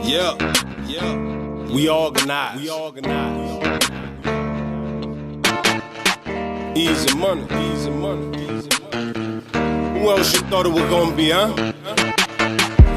We organize. Easy money. Who else you thought it was gonna be, huh?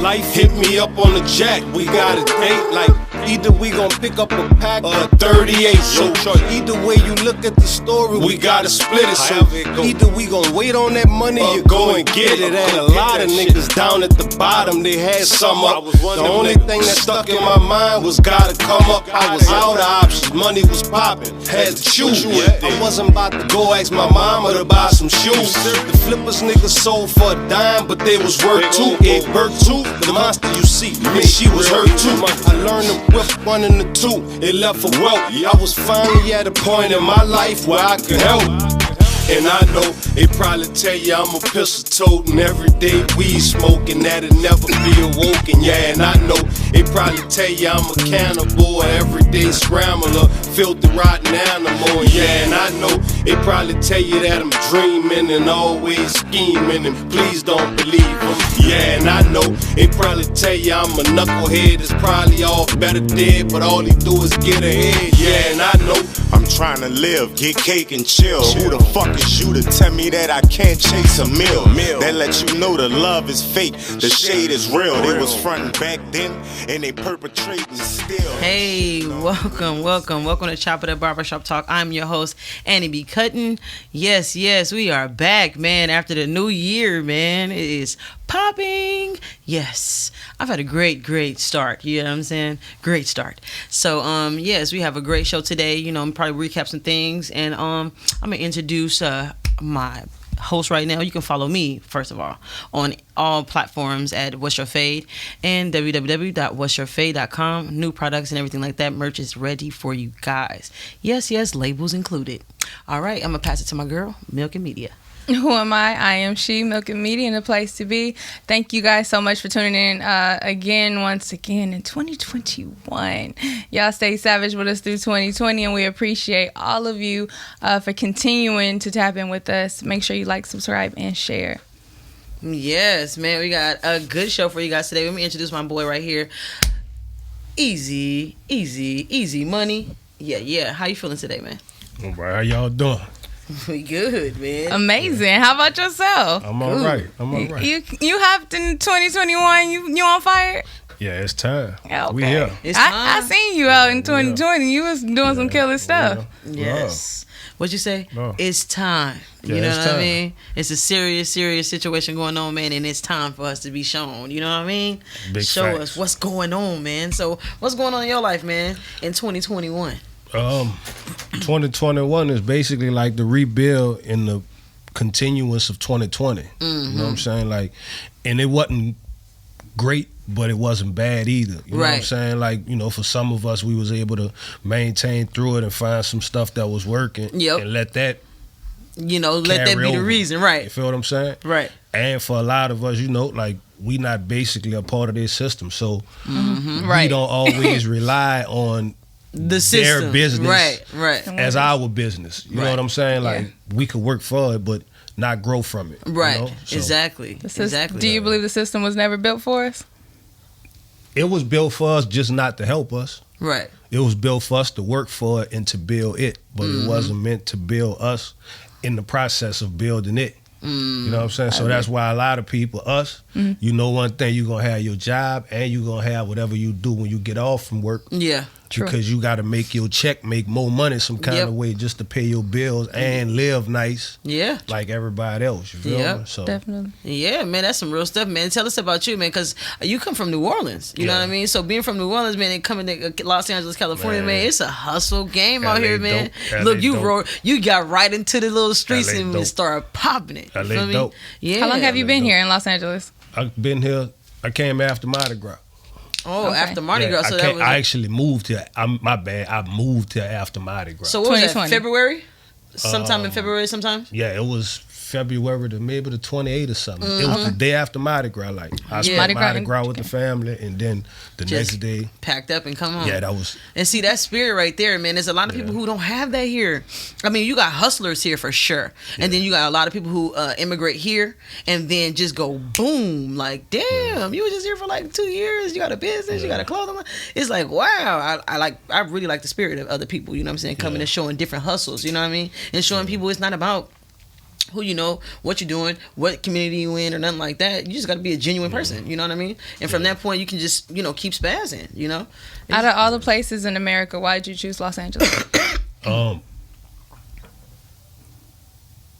Life hit me up on the jack. We got a date like either we gon' pick up a pack or 38. So either way you look at the story, we gotta split it. So either we gon' wait on that money or go and get it. And a lot of niggas down at the bottom, they had some up. The only thing that stuck in my mind was gotta come up. I was out of options, money was popping, had to choose. I wasn't about to go ask my mama to buy some shoes. The flippers niggas sold for a dime, but they was worth two. Gave birth to the monster you see, and she was hurt too. I learned to whip one and the two, it left for wealth. I was finally at a point in my life where I could help. And I know they probably tell you I'm a pistol toting, everyday weed smoking, that'll never be awoken. Yeah, and I know they probably tell you I'm a cannibal, everyday scrambler, filthy rotten animal. Yeah, and I know they probably tell you that I'm dreaming and always scheming, and please don't believe them. Yeah, and I know they probably tell you I'm a knucklehead, it's probably all better dead, but all he do is get ahead. Yeah, and I know I'm trying to live, get cake and chill. Who the fuck is you to tell me that I can't chase a meal? That lets you know the love is fake, the shade is real. They was frontin' back then and they perpetrating still. Hey, welcome to Chop It Up Barbershop Talk. I'm your host, Annie B. Cuttin. Yes, we are back, man, after the new year, man. It is popping. Yes, I've had a great start. You know what I'm saying? Great start. So, yes, we have a great show today. You know, I'm probably recap some things, and I'm gonna introduce my host right now. You can follow me, first of all, on all platforms at What's Your Fade and www.whatsyourfade.com. New products and everything like that. Merch is ready for you guys. Yes, labels included. All right, I'm gonna pass it to my girl, Milk and Media. Who am I? I am she, Milk and Media, and a place to be. Thank you guys so much for tuning in once again in 2021. Y'all stay savage with us through 2020, and we appreciate all of you for continuing to tap in with us. Make sure you like, subscribe, and share. Yes, man, we got a good show for you guys today. Let me introduce my boy right here. Easy money. Yeah. How you feeling today, man? All right, how y'all doing? We good, man. Amazing. How about yourself? I'm all right. You hopped in 2021. You on fire? Yeah, it's time. Okay. We here. I seen you out in 2020. You was doing some killer stuff. Yes. What'd you say? No. It's time. Yeah, you know it's what I time. mean? It's a serious situation going on, man, and it's time for us to be shown. You know what I mean? Big Show facts. us what's going on, man. So, what's going on in your life, man, in 2021? 2021 is basically like the rebuild in the continuance of 2020. Mm-hmm. You know what I'm saying? Like, and it wasn't great, but it wasn't bad either. You know what I'm Right. saying? Like, you know, for some of us, we was able to maintain through it and find some stuff that was working. Yep. And let that You know, let that carry be the over. reason, You right? feel what I'm saying? Right. And for a lot of us, you know, like, we not basically a part of their system. So we Right. don't always rely on The system. their business Right. as our business. You know Right. what I'm saying? Like, we could work for it, but not grow from it. Right. You know? So Exactly. Exactly. Do you believe the system was never built for us? it was built for us, just not to help us. Right. It was built for us to work for it and to build it, but it wasn't meant to build us in the process of building it. You know what I'm saying? So that's why a lot of people, you know one thing, you're going to have your job and you're going to have whatever you do when you get off from work. Yeah. True. Because you got to make your check, make more money some kind Yep. of way just to pay your bills and live nice Yeah. like everybody else. You feel Yep. me? So Definitely. Yeah, man, that's some real stuff, man. Tell us about you, man, because you come from New Orleans. You know Yeah. what I mean? So being from New Orleans, man, and coming to Los Angeles, California, man, Man. it's a hustle game LA out here, man. dope. Look, LA you got right into the little streets LA and dope. started popping it. You LA feel me? dope. Yeah. How long have you been dope. here in Los Angeles? I've been here. I came after Mardi Gras. Oh, Okay. after Mardi Gras, so I, that can't- was. I actually moved here. My bad. I moved here after Mardi Gras. So what was that? 2020. February? Sometime in February, sometime. yeah, it was February to maybe the 28th or something. It was the day after Mardi Gras. Like I spent Mardi Mardi Gras Gras with the family, and then the Just next day, packed up and come home. yeah, that was. And see that spirit right there, man. There's a lot of people who don't have that here. I mean, you got hustlers here for sure, and then you got a lot of people who immigrate here and then just go boom. Like, damn, you were just here for like 2 years. You got a business, you got a clothing line. It's like, wow. I really like the spirit of other people. You know what I'm saying? Coming and showing different hustles. You know what I mean? And showing people it's not about who you know, what you're doing, what community you in, or nothing like that. You just got to be a genuine person. You know what I mean? And from that point, you can just keep spazzing. You know. Out of all the places in America, why did you choose Los Angeles?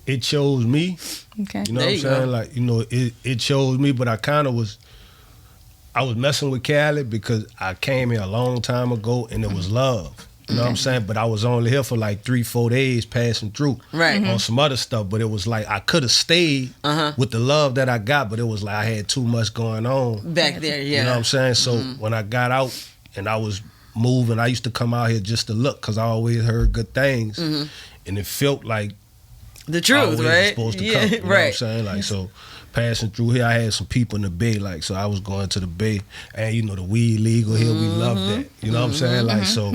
It chose me. Okay. You know There what I'm you saying? go. Like, it chose me, but I was messing with Cali because I came here a long time ago and it was love. You know what I'm saying? But I was only here for like 3-4 days passing through Right. on some other stuff. But it was like I could have stayed with the love that I got, but it was like I had too much going on. Back there, yeah. You know what I'm saying? So when I got out and I was moving, I used to come out here just to look because I always heard good things. And it felt like The I truth, always was right? supposed to Yeah, come. You know what I'm right. saying? Like, so passing through here, I had some people in the Bay, like, so I was going to the Bay, and the weed legal here, we love that. You know what I'm saying? Like, so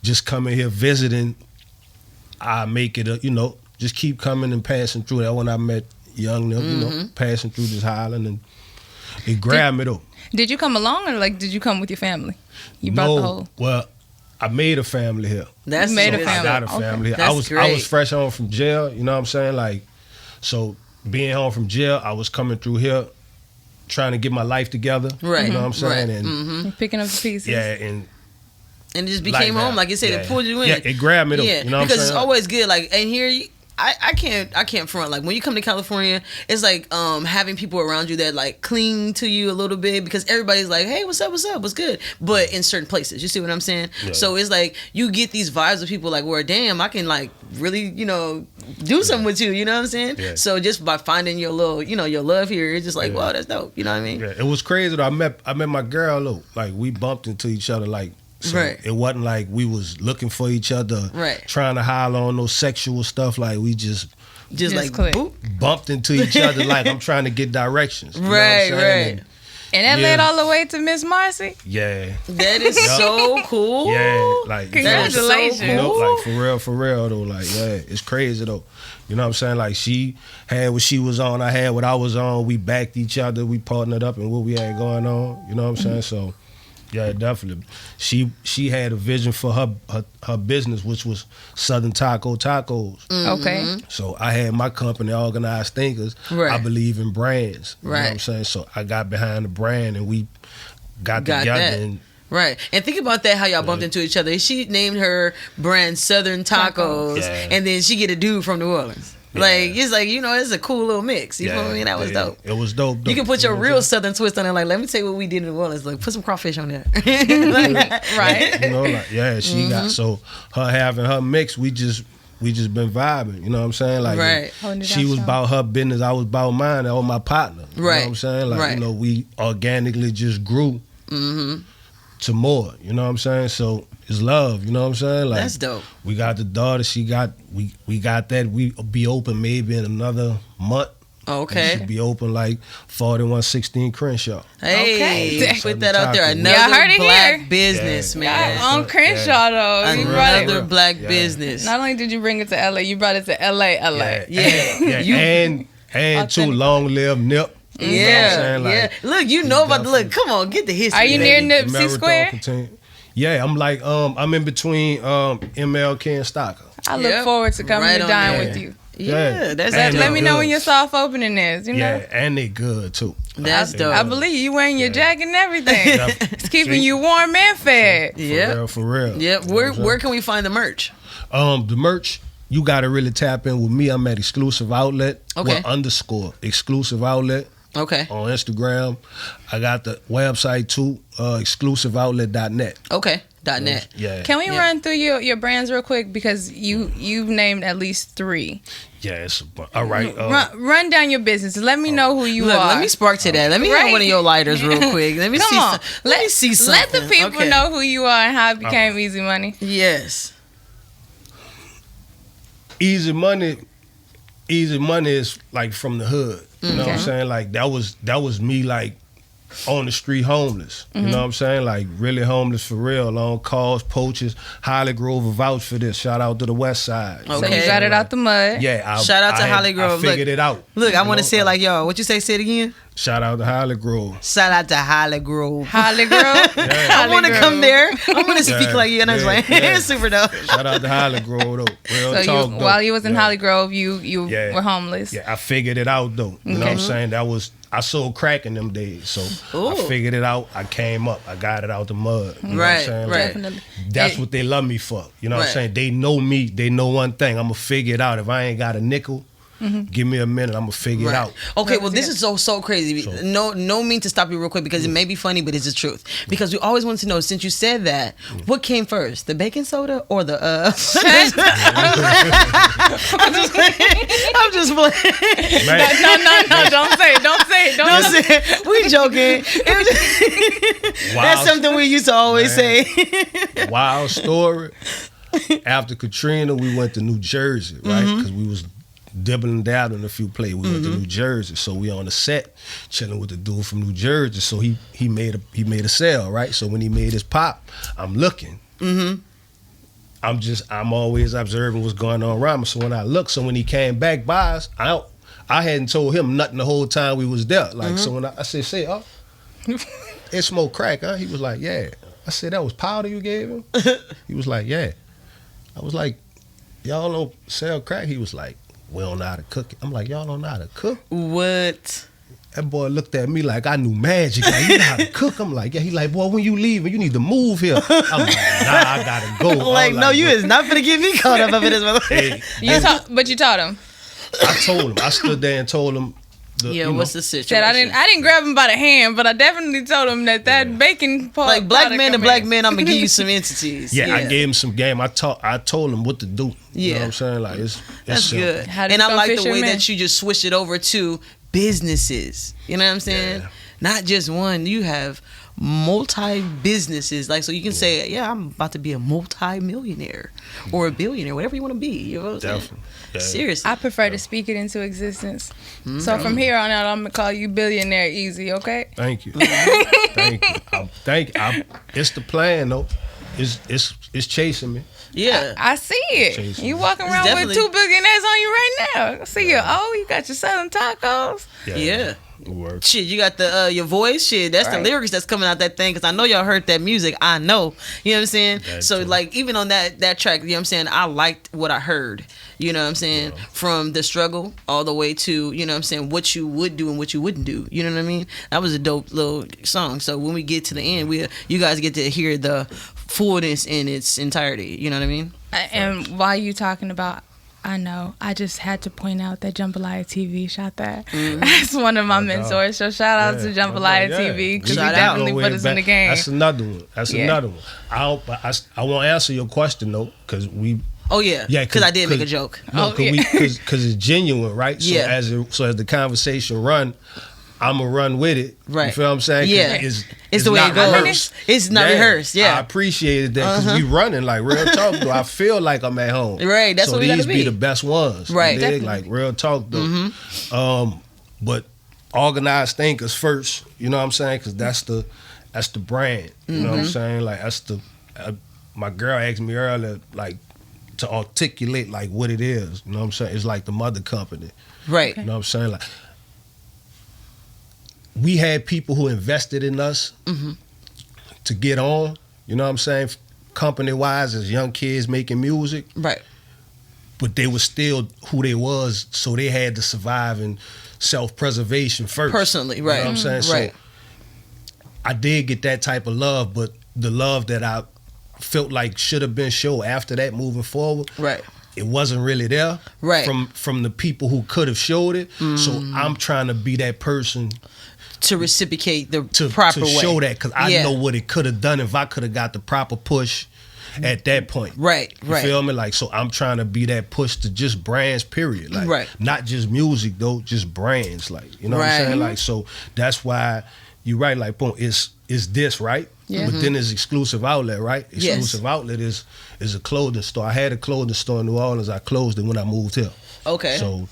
just coming here visiting, I make it just keep coming and passing through. That when I met Young, passing through this Highland, and it grabbed me though. Did you come along, or like did you come with your family? You brought the whole. Well, I made a family here. That's You made so a good. I family. got a family here. That's I was great. fresh home from jail. You know what I'm saying? Like, so being home from jail, I was coming through here, trying to get my life together. Right. You know what I'm saying? Right. And Picking up the pieces. yeah, and And it just became like home, that. like you said, Yeah. it pulled you in. Yeah, it grabbed me though. Yeah, You know what I'm because saying? it's always good. Like, and here, I can't front. Like when you come to California, it's like having people around you that like cling to you a little bit because everybody's like, hey, what's up, what's good. But in certain places, you see what I'm saying? Yeah. So it's like you get these vibes of people like, well, damn, I can like really, do something with you. You know what I'm saying? Yeah. So just by finding your little, your love here, it's just like, wow, that's dope. You know what I mean? Yeah, it was crazy though. I met my girl though. Like we bumped into each other like. So Right. It wasn't like we was looking for each other, Right. trying to holler on no sexual stuff. Like we just Just like click. boop. bumped into each other like I'm trying to get directions. You know what I'm Right, saying? right. And that Yeah. led all the way to Miss Marcy. Yeah. That is so cool. Yeah, like That is so Congratulations. You know, cool. like for real though. Like, yeah, it's crazy though. You know what I'm saying? Like she had what she was on, I had what I was on. We backed each other, we partnered up in what we had going on. You know what I'm saying? So yeah, definitely. She had a vision for her business, which was Southern Tacos. Okay. So I had my company, Organized Thinkers. Right. I believe in brands. You know what Right. I'm saying? So I got behind the brand and we got together that. and Right. And think about that, how y'all bumped into each other. She named her brand Southern Tacos, Yeah. and then she get a dude from New Orleans. Like, it's like, it's a cool little mix. You know what I mean? That was dope. It was dope. You can put your know what real I'm Southern twist on it. Like, let me tell you what we did in New Orleans. Like, put some crawfish on there. Right. You know, like, yeah, she got, so her having her mix, we just been vibing. You know what I'm saying? Like, Right. Holding it she down was strong. about her business, I was about mine. That was my partner. You know Right. what I'm saying? Like, Right. we organically just grew to more. You know what I'm saying? So it's love. You know what I'm saying? Like, That's dope. We got the daughter. She got we got that. We be open maybe in another month. We Okay. should be open like 4116 Crenshaw. Hey, Okay. put that out there. Yeah, I Another heard it black here. business, man. On Crenshaw though. You brought Another it. black Yeah. business. Not only did you bring it to LA, you brought it to LA. Yeah. Yeah, and too long live Nip. You know what I'm Yeah, saying? Like, yeah. Look, you know about the look. Come on, get the history. Are you near baby. Nipsey the marathon Square? continue. Yeah, I'm like I'm in between MLK and Stocker. I look Yep. forward to coming Right to on dine there. with you. Yeah, that's And Let me know good. when your soft opening is. You know. Yeah, and they good too. That's dope. I believe you wearing your jacket and everything. Yeah. It's keeping See? you warm and fed. Yeah, For real. yeah. You know Where what I'm where can we find the merch? saying? The merch, you gotta really tap in with me. I'm at Exclusive Outlet. Okay. _ Exclusive Outlet Okay, on Instagram. I got the website too, exclusiveoutlet.net. okay. .net. Yeah. Can we Yeah. run through your brands real quick because you've named at least 3. Yeah, it's all right. Run down your business. Let me know who you Look, are. let me spark to that. Let me Right. have one of your lighters real quick. Let me Come see. on. Let me see something. Let the people Okay. know who you are and how it became Easy Money. Yes. Easy Money Easy Money is like from the hood. You know what I'm saying? Like that was me like on the street homeless. You know what I'm saying? Like really homeless for real. On calls, poachers. Holly Grove will vouch for this. Shout out to the West Side. Okay. So you got it out the mud. Yeah. Shout out to Holly Grove. I figured it out. Look, I want to say it like y'all. What you say? Say it again. Shout out to Holly Grove. Shout out to Holly Grove. Holly Grove. I want to come there. I want to speak like you. And I was like, super dope. Shout out to Holly Grove though. Real So talk, though. while you was in Holly Grove, you were homeless. Yeah, I figured it out though. You know what I'm saying? I sold crack in them days, so I figured it out. I came up. I got it out the mud. You know what I'm saying? Like, Definitely. that's what they love me for. You know what I'm saying? They know me. They know one thing. I'm gonna figure it out. If I ain't got a nickel, give me a minute. I'm gonna figure it out. Okay, well, this is so crazy. No mean to stop you real quick because it may be funny, but it's the truth. Because we always wanted to know, since you said that, what came first, the baking soda or the? I'm just playing. No, don't say it. We joking. That's something we used to always say. Wild story. After Katrina, we went to New Jersey, right? Because we was dibbling down in a few plays. We went to New Jersey, so we on the set chilling with the dude from New Jersey. So he made a sale, right? So when he made his pop, I'm looking. I'm always observing what's going on around me. So when I look, so when he came back by us, I hadn't told him nothing the whole time we was there. Like so when I said, it smoked crack, huh? He was like, yeah. I said, that was powder you gave him? He was like, yeah. I was like, y'all don't sell crack? He was like, we don't know how to cook it. I'm like, y'all don't know how to cook? What? That boy looked at me like I knew magic. Like, you know how to cook? I'm like, yeah. He like, boy, when you leaving, you need to move here. I'm like, nah, I gotta go. Like, no, you is not gonna get me caught up in this motherfucker. But you taught him. I told him. I stood there and told him. What's the situation? Said I didn't grab him by the hand, but I definitely told him that bacon part. Like black man to black man, I'm gonna give you some entities. Yeah, I gave him some game. I told him what to do. You know what I'm saying? Like it's that's simple. good. And I like the way that you just switched it over to businesses. You know what I'm saying? Yeah. Not just one. You have multi businesses, like, so you can say, yeah, I'm about to be a multi-millionaire or a billionaire, whatever you want to be. You know what I'm saying? Definitely. Yeah. Seriously. I prefer to speak it into existence. So from here on out, I'm gonna call you Billionaire Easy, okay? Thank you. Thank you. It's the plan though. It's chasing me. Yeah. I see it. Chasing You me. walking around with 2 billionaires on you right now. I see you. Oh, you got your selling tacos. Yeah. Work. Shit, you got the your voice. Shit, that's the lyrics that's coming out that thing. Cause I know y'all heard that music. I know. You know what I'm saying? That so too. like even on that track, you know what I'm saying? I liked what I heard. You know what I'm saying? Yeah. From the struggle all the way to, you know what I'm saying, what you would do and what you wouldn't do. You know what I mean? That was a dope little song. So when we get to the end, you guys get to hear the fullness in its entirety. You know what I mean? And while you talking about, I know, I just had to point out that Jambalaya TV shot that. That's one of my mentors. So shout out to Jambalaya TV because he definitely put us in the game. That's another one. I won't answer your question though, because we. Oh yeah, because I did make a joke. No, because it's genuine, right? So as the conversation run, I'ma run with it. Right. You feel what I'm saying? Yeah. It's the way not it goes. rehearsed. It's not rehearsed. Yeah. I appreciated that because we running like real talk though. I feel like I'm at home. Right. That's so what we gotta these be. be the best ones. Right. You dig? Like real talk though. But organized thinkers first. You know what I'm saying? Because that's the brand. You know what I'm saying? Like that's the. My girl asked me earlier, like, to articulate like what it is. You know what I'm saying? It's like the mother company. Right. You know what I'm saying? Like we had people who invested in us to get on, you know what I'm saying? Company wise as young kids making music. Right. But they were still who they was, so they had to survive in self-preservation first. Personally, right. You know what I'm saying? Right. So I did get that type of love, but the love that I felt like should have been shown after that moving forward. Right. It wasn't really there. Right. From the people who could have showed it. So I'm trying to be that person to reciprocate the to proper way. To show that, because I know what it could have done if I could have got the proper push at that point. Right, right. You feel me? Like, so I'm trying to be that push to just brands, period. Like, right. Not just music, though, just brands. Like, you know what I'm saying? Like, so that's why you're right, like, boom, it's this, right? Yeah. But then it's exclusive outlet, right? Exclusive outlet is a clothing store. I had a clothing store in New Orleans. I closed it when I moved here. Okay. So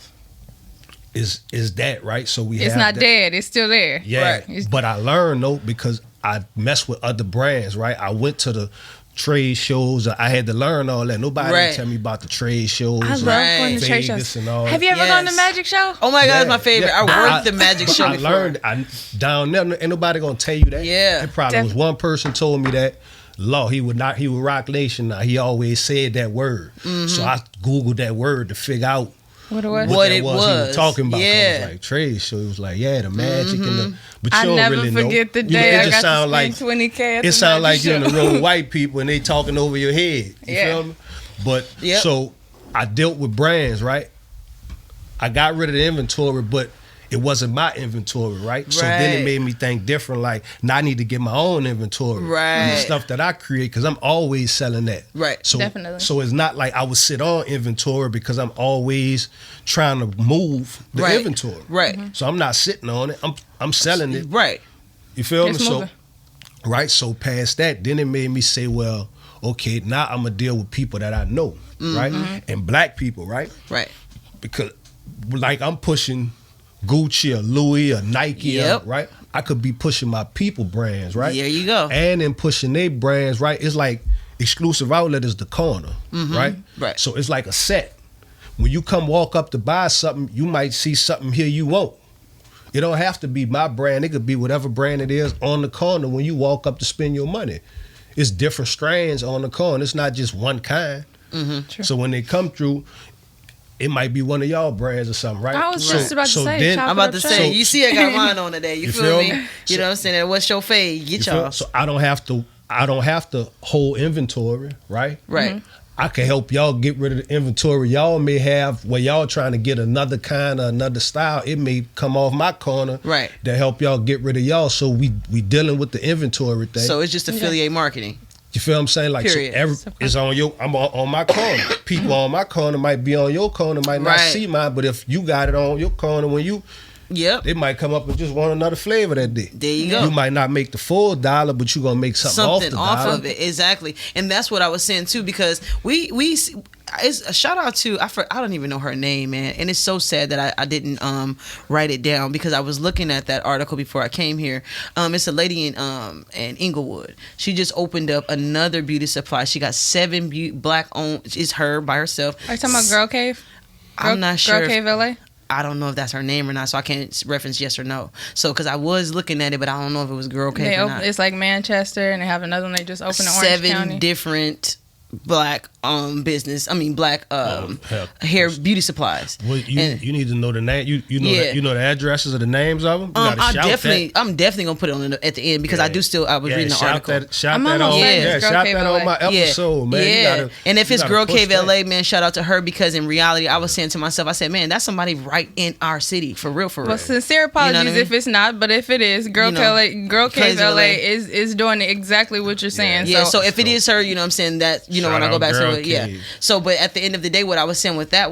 is that, right? So we It's have not that. dead. It's still there. Yeah, Right. but I learned though because I mess with other brands, right? I went to the trade shows. I had to learn all that. Nobody Right. didn't tell me about the trade shows. I love Right. going to trade Vegas shows. and all Have you that. ever gone to Yes. Magic Show? Oh my God, it's my Yeah, favorite. yeah. I worked the magic show I before. learned down there. Ain't nobody gonna tell you that. Yeah. It probably was one person told me that. Law, he would Rock Nation. Now he always said that word. So I googled that word to figure out What it was? What that it He was. was talking about. I Yeah. was like trade show. It was like the magic and the. But you I don't never really know. forget the You know, day it I just got sound to like spend 20K at it the sound like Magic you're in Show. the room with white people and they talking over your head. You Yeah. feel me? But Yep. so I dealt with brands, right? I got rid of the inventory, but it wasn't my inventory, right? So then Right. it made me think different. Like, now I need to get my own inventory, Right. The stuff that I create, because I'm always selling that, Right. So Definitely. So it's not like I would sit on inventory because I'm always trying to move the Right. inventory, Right. So I'm not sitting on it. I'm selling it. Right. You feel It's me? moving. So, right. So past that, then it made me say, well, okay, now I'm gonna deal with people that I know, right, and black people, right, Right. because like I'm pushing Gucci or Louis or Nike, Yep. right? I could be pushing my people brands, right? There you go. And in pushing their brands, right? It's like exclusive outlet is the corner, right? Right. So it's like a set. When you come walk up to buy something, you might see something here you won't. It don't have to be my brand. It could be whatever brand it is on the corner when you walk up to spend your money. It's different strands on the corner. It's not just one kind. True. So when they come through, it might be one of y'all brands or something, right? I was just about to say, then- chop I'm about to say, So- you see, I got mine on today. You, You feel, feel me? me? You know what I'm saying? What's your fade? You Get feel? y'all. So I don't have to hold inventory, right? Right. I can help y'all get rid of the inventory y'all may have where y'all trying to get another kind or another style. It may come off my corner, Right. to help y'all get rid of y'all. So we dealing with the inventory thing. So it's just affiliate marketing. You feel what I'm saying? Like, Period. so it's on your. I'm on my corner. People on my corner might be on your corner, might not Right. see mine. But if you got it on your corner, when you, Yep. they might come up and just want another flavor that day. There you go. You might not make the full dollar, but you gonna make something off the dollar. of it, exactly. And that's what I was saying too, because we it's a shout out to I don't even know her name, man, and it's so sad that I didn't write it down because I was looking at that article before I came here. It's a lady in Inglewood. She just opened up another beauty supply. She got 7 black owned. It's her by herself. Are you talking about Girl Cave? I'm not sure. Girl if- Cave LA? I don't know if that's her name or not, so I can't reference yes or no. So, because I was looking at it, but I don't know if it was Girl Cave or not. It's like Manchester, and they have another one they just opened in Orange 7 County. different black business. I mean black hell. hair beauty supplies. Well, And- you need to know the name. You know Yeah. you know the addresses of the names of them. You gotta shout I'm definitely gonna put it on at the end because I was reading the shout article. That, shout I'm that almost on. certain Yeah, it's Girl shout Cave that LA. on my episode, man. You Yeah. gotta- And if you it's gotta Girl push Cave that. LA, man, shout out to her because in reality, I was saying to myself, I said, man, that's somebody right in our city for real, for real. Well, sincere apologies what I mean? if it's not, but if it is, Girl You know, Cave Crazy LA LA. is doing exactly what you're saying. Yeah, so if it is her, you know what I'm saying, that, you know, when Shout I go out back to Girl it, yeah. Cave. So, but at the end of the day, what I was saying with that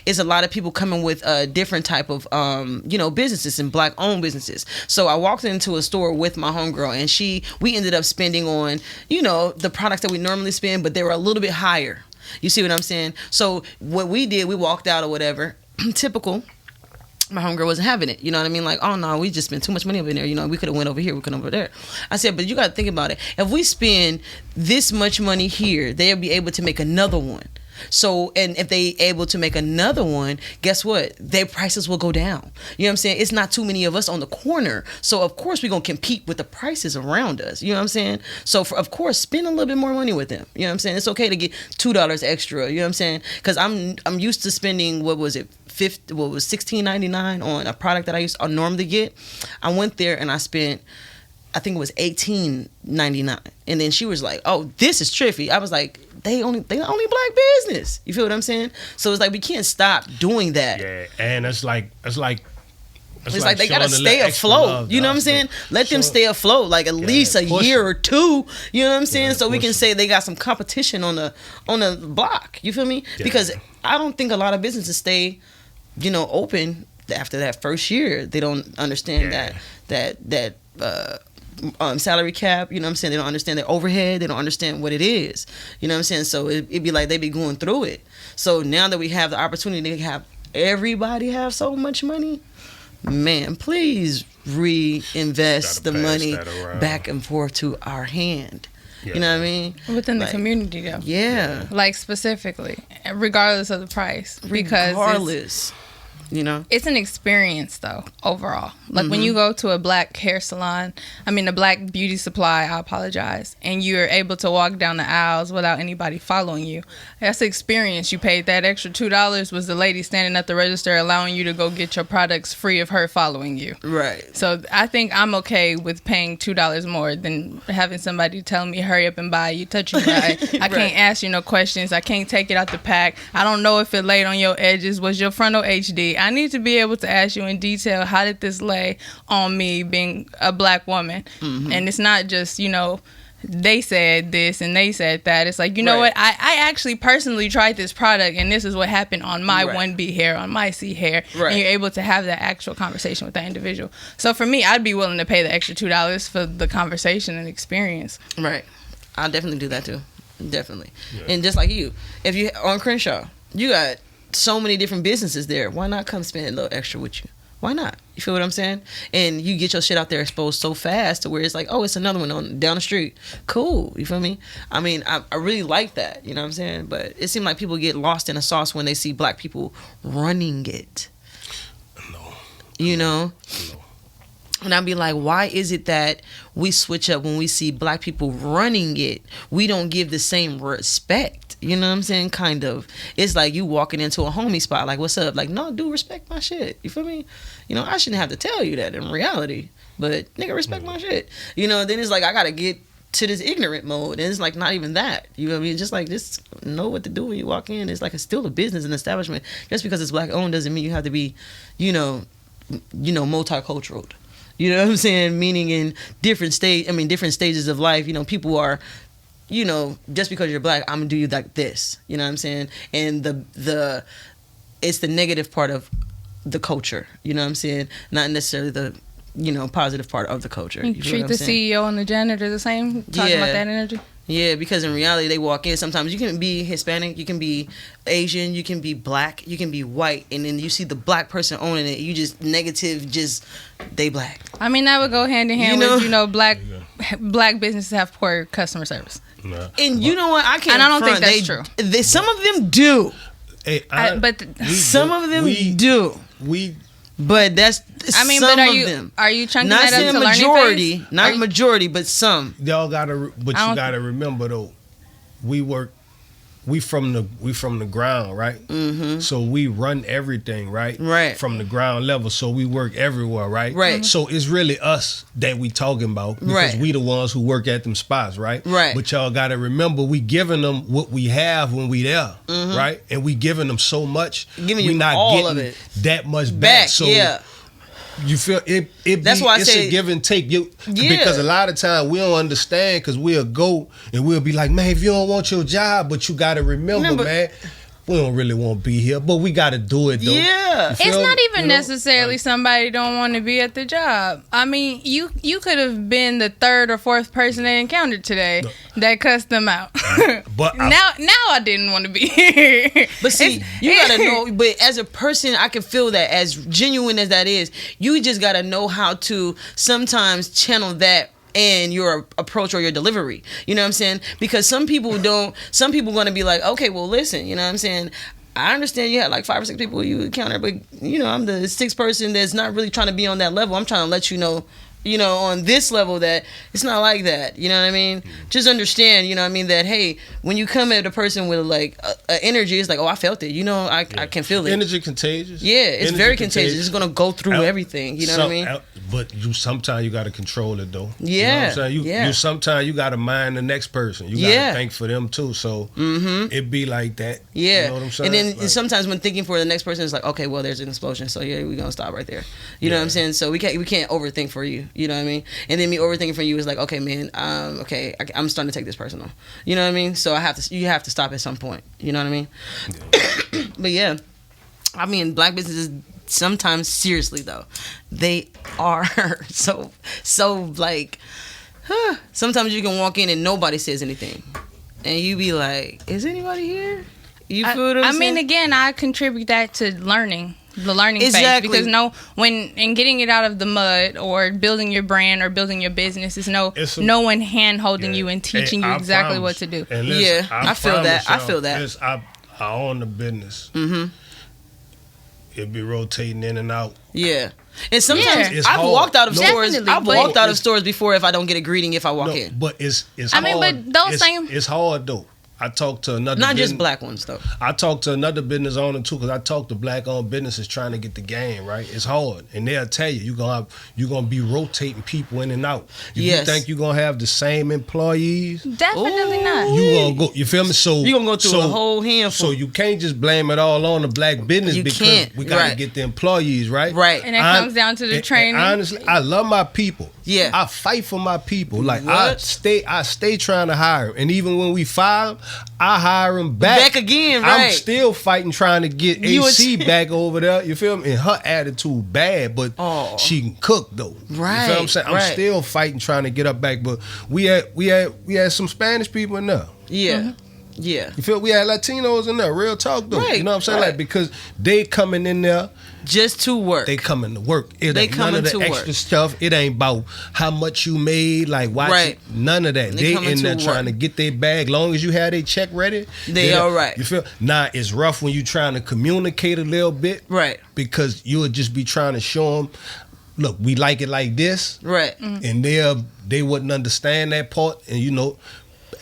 is a lot of people coming with a different type of, businesses and black owned businesses. So I walked into a store with my homegirl and we ended up spending on, the products that we normally spend, but they were a little bit higher. You see what I'm saying? So what we did, we walked out or whatever, typical. My homegirl wasn't having it. You know what I mean? Like, oh no, we just spent too much money over there. We could have went over here, we could have over there. I said, but you got to think about it. If we spend this much money here, they'll be able to make another one. So, and if they able to make another one, guess what? Their prices will go down. You know what I'm saying? It's not too many of us on the corner. So, of course, we're going to compete with the prices around us. You know what I'm saying? So, of course, spend a little bit more money with them. You know what I'm saying? It's okay to get $2 extra. You know what I'm saying? Because I'm used to spending, what was it? $16.99 on a product that I normally get. I went there and I spent, I think it was $18.99, and then she was like, "Oh, this is triffy." I was like, "They only black business." You feel what I'm saying? So it's like we can't stop doing that. Yeah, and it's like It's like they gotta showing a stay little extra afloat. love You know to what I'm us, saying? though. Let them Show- stay afloat, like at least a push year them. or two. You know what I'm saying? Yeah, So we push can them. say they got some competition on the block. You feel me? Yeah. Because I don't think a lot of businesses stay, open after that first year. They don't understand that salary cap. You know what I'm saying? They don't understand their overhead. They don't understand what it is. You know what I'm saying? So it'd be like they be going through it. So now that we have the opportunity to have everybody have so much money, man, please reinvest the Gotta pass money that around. back and forth to our hand. Yeah. You know what I mean? Within the Like, community, though. Yeah. Like, specifically, regardless of the price. Because Regardless. You know? it's an experience, though, overall. Like, when you go to a black hair salon, a black beauty supply, I apologize, and you're able to walk down the aisles without anybody following you, that's an experience. You paid that extra $2 was the lady standing at the register allowing you to go get your products free of her following you. Right. So I think I'm okay with paying $2 more than having somebody tell me, hurry up and buy, you touch your buy. I can't ask you no questions. I can't take it out the pack. I don't know if it laid on your edges. Was your frontal HD? I need to be able to ask you in detail, how did this lay on me being a black woman? And it's not just, they said this and they said that. It's like, you know what? I actually personally tried this product and this is what happened on my 1B hair, on my C hair. Right. And you're able to have that actual conversation with that individual. So for me, I'd be willing to pay the extra $2 for the conversation and experience. Right. I'll definitely do that too. Definitely. Yeah. And just like you, if you on Crenshaw, you got so many different businesses there. Why not come spend a little extra with you? Why not? You feel what I'm saying? And you get your shit out there exposed so fast to where it's like, oh, it's another one down the street. Cool. You feel me? I mean, I really like that. You know what I'm saying? But it seems like people get lost in a sauce when they see black people running it. No. You know? No. And I'd be like, why is it that we switch up when we see black people running it? We don't give the same respect. You know what I'm saying? Kind of. It's like you walking into a homie spot, like, what's up? Like, no, dude, respect my shit. You feel me? I shouldn't have to tell you that in reality. But, nigga, respect my shit. Then it's like, I got to get to this ignorant mode. And it's like, not even that. You know what I mean? Just know what to do when you walk in. It's like, it's still a business and establishment. Just because it's black owned doesn't mean you have to be, multicultural. You know what I'm saying? Meaning in different stages of life, people are, just because you're black, I'm gonna do you like this. You know what I'm saying? And it's the negative part of the culture. You know what I'm saying? Not necessarily the, positive part of the culture. You feel treat what I'm the saying? CEO and the janitor the same? Talking about that energy? Yeah, because in reality, they walk in. Sometimes you can be Hispanic, you can be Asian, you can be black, you can be white, and then you see the black person owning it. You just negative, they black. That would go hand in hand with black businesses have poor customer service. No. And you know what? I can't. And I don't think front. that's true. Some of them do. Hey, Some of them do. But that's some of them. Are you chunking Not that up saying to majority, learning phase? not majority, but some. Y'all gotta, but you gotta remember though, we from the ground, right? Mm-hmm. So we run everything, right? Right. From the ground level, so we work everywhere, right? Right. So it's really us that we talking about because Right. we the ones who work at them spots, right? Right. But y'all gotta remember, we giving them what we have when we there, right? And we giving them so much, Giving we you not all getting of it. that much back. So yeah. you feel it? That's why I it's say- a give and take. Yeah. Because a lot of times we don't understand because we'll go and we'll be like, man, if you don't want your job, but you got to remember, man, we don't really want to be here, but we got to do it though. Yeah. You feel It's me? not even You know? necessarily somebody don't want to be at the job. You could have been the third or fourth person they encountered today that cussed them out. But now I didn't want to be here. But see, you gotta know. But as a person, I can feel that. As genuine as that is, you just gotta know how to sometimes channel that in your approach or your delivery. You know what I'm saying? Because some people don't. Some people gonna be like, okay, well, listen. You know what I'm saying? I understand you had like 5 or 6 people you encounter, but I'm the 6th person that's not really trying to be on that level. I'm trying to let you know, on this level that it's not like that. You know what I mean? Just understand, that, hey, when you come at a person with like a energy, it's like, oh, I felt it. I can feel it. energy contagious. Yeah, it's Energy very contagious. It's gonna go through everything. You know what I mean? But sometimes you got to control it though. Yeah, you know what I'm saying? yeah. You sometimes you got to mind the next person. You got to think for them too. So it be like that. Yeah, you know what I'm saying? and then Like, sometimes when thinking for the next person, it's like, okay, well, there's an explosion, so yeah, we're gonna stop right there. You know what I'm saying? So we can't overthink for you. You know what I mean? And then me overthinking for you is like, okay, man, okay, I'm starting to take this personal. You know what I mean? So you have to stop at some point. You know what I mean? Yeah. But yeah, I mean, black businesses sometimes, seriously though, they are so like, sometimes you can walk in and nobody says anything, and you be like, is anybody here? You feel what I'm saying? I mean, again, I contribute that to learning. The learning Exactly. phase, because when getting it out of the mud or building your brand or building your business is no one hand holding you and teaching you exactly what to do. And listen, I feel that. I feel that. Listen, I own the business. It be rotating in and out. Yeah. And sometimes It's I've hard. walked out of stores. Definitely, I've walked out of stores before if I don't get a greeting if I walk in. But it's I hard. mean, but those same. It's hard though. I talked to another Not business, just black ones though. I talked to another business owner too, because I talk to black owned businesses trying to get the game right. It's hard, and they'll tell you you're gonna be rotating people in and out. If you think you're gonna have the same employees, Definitely not. you gonna go. You feel me? So You gonna go through a whole handful. So you can't just blame it all on the black business You because can't. we gotta Right. get the employees right. Right. And it comes down to the training. Honestly, I love my people. Yeah. I fight for my people. Like What? I stay trying to hire 'em. And even when we fire 'em, I hire them back again, I'm right. still fighting trying to get You AC was- back over there. You feel me? And her attitude bad, but she can cook though. You feel what I'm Right, saying? I'm right. still fighting trying to get her back. But we had some Spanish people in there. Yeah. Yeah. You feel we had Latinos in there. Real talk though. Right, You know what I'm saying? right. Like because they coming in there. Just to work. They coming to work. It They ain't none coming of the to extra work. stuff. It ain't about how much you made. Like watch Right. none of that. They They coming in there to trying work. to get their bag. Long as you have their check ready, They all right. You feel? Nah, it's rough when you trying to communicate a little bit. Right. Because you'll just be trying to show them, look, we like it like this. Right. And they wouldn't understand that part. And you know,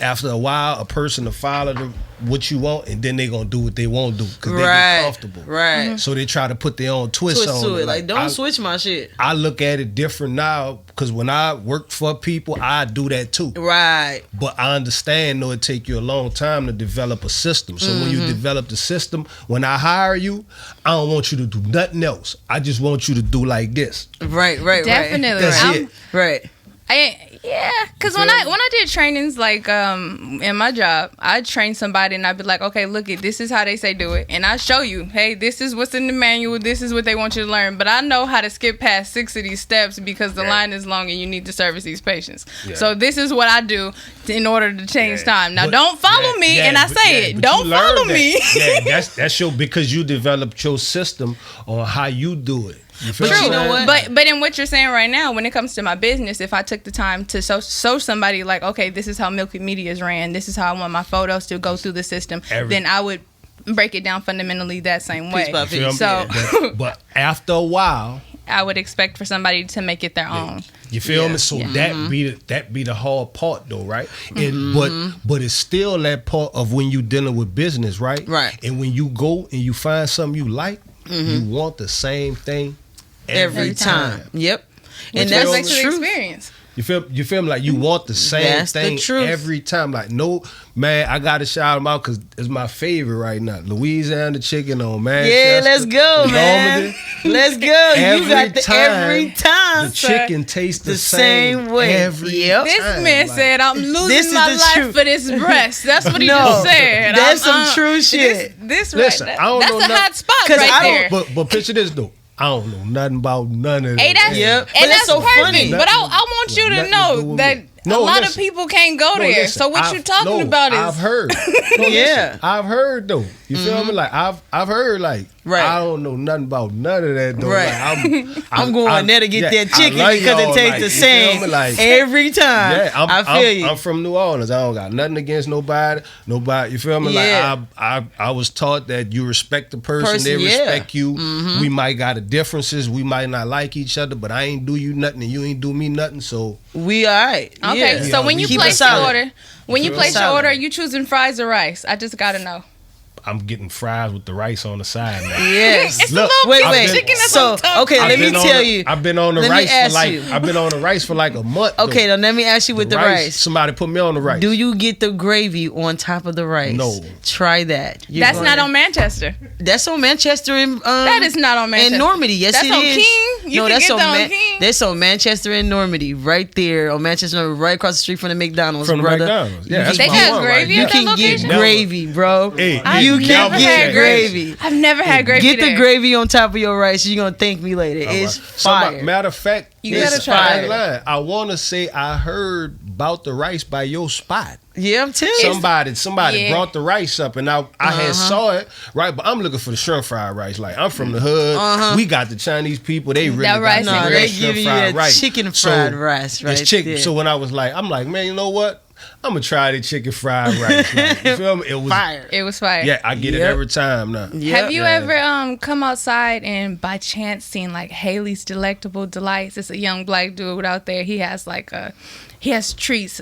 after a while, a person to follow what you want, and then they gonna do what they won't do because they Right. get comfortable. Right. So they try to put their own twist on To it. it. Like, don't switch my shit. I look at it different now because when I work for people, I do that too. Right. But I understand though it take you a long time to develop a system. So when you develop the system, when I hire you, I don't want you to do nothing else. I just want you to do like this. Right. Right. Definitely. That's I'm- it. Right. Because when I did trainings like in my job, I'd train somebody and I'd be like, okay, look it, this is how they say do it, and I show you, hey, this is what's in the manual, this is what they want you to learn, but I know how to skip past 6 of these steps because the line is long and you need to service these patients. So this is what I do in order to change time. Now But- don't follow me, and I say it, but don't you learn follow that. me. Yeah, that's your because you developed your system on how you do it. You feel But what you I'm know saying? what? But in what you're saying right now, when it comes to my business, if I took the time to show somebody like, okay, this is how Milky Media is ran, this is how I want my photos to go through the system, then I would break it down fundamentally that same way. Piece by You feel piece. me? So but after a while, I would expect for somebody to make it their own. you feel Yeah. me? So Yeah. that be the hard part though, right? And but it's still that part of when you dealing with business, right? Right. And when you go and you find something you like, you want the same thing Every time. Yep. And Which that's goes back to the the truth. experience. You feel me? Like you want the same That's the thing truth. every time. Like no, man, I gotta shout them out because it's my favorite right now. Louisiana chicken on Manchester. Yeah, let's go, man. Normandy. Let's go. You Every got the time, every time. The sir. chicken tastes the same way. every Yep. This time. man Like, said, I'm This losing is my the life truth. for this breast. That's what he No, just said. that's some true shit. This Listen, right. I don't That's know a nothing- hot spot 'Cause right I there. But picture this though. I don't know nothing about none of that. Hey, that's, Yep. But and that's that's so perfect. funny. But I want you to Nothing to do know with that me. a No, lot of listen. people can't go No, there. listen, So what you talking about is I've heard. No, Yeah. listen, I've heard though. You feel me? Like I've heard like Right. I don't know nothing about none of that though. Right. Like, I'm going there to get that chicken I like because it y'all, tastes like, the you feel same me? Like, every time. yeah, I feel you. I'm from New Orleans. I don't got nothing against nobody. You feel me? Yeah. Like I was taught that you respect the person, they Yeah. respect you. We might got differences. We might not like each other, but I ain't do you nothing and you ain't do me nothing. So We all right. okay. Yeah. So when you Keep it place your solid. order, when you Keep it place your solid. order, you choosing fries or rice? I just gotta know. I'm getting fries with the rice on the side now. Yes. It's Look, the little Wait, piece wait. of chicken that's So, on top. okay, let me tell you. I've been on the Let me rice for ask like you. I've been on the rice for like a month. Okay, though. now let me ask you with the rice. Somebody put me on the rice. Do you get the gravy on top of the rice? No. Try that. You're That's not gonna- on Manchester. That's on Manchester and That is not on Manchester. and Normandy. Yes, That's it on is. King? You no, can that's get on that on King? That's on Manchester and Normandy, right there on Manchester, Normandy, right across the street from the McDonald's, from the brother. McDonald's. Yeah, You that's can They my got one gravy right at You there. that can get location? gravy, bro. Hey, I you You can never get check gravy. I've never had gravy. Get the there. gravy on top of your rice. You're gonna thank me later. All It's right. fire. Matter of fact, You it's gotta try it. line. I want to say I heard about the rice by your spot. Yeah, I'm telling you. Somebody Yeah. brought the rice up, and I had saw it, right? But I'm looking for the shrimp fried rice. Like, I'm from the hood. We got the Chinese people. They really That got rice the is No, real they great. give you shrimp fried that rice. chicken So, fried rice, right? it's chicken. there. So when I'm like, man, you know what? I'm gonna try the chicken fried rice. Like, you feel me? It was fire. It was fire. Yeah, I get it Yep. every time now. Yep. Have you ever come outside and by chance seen like Haley's Delectable Delights? It's a young black dude out there. He has he has treats.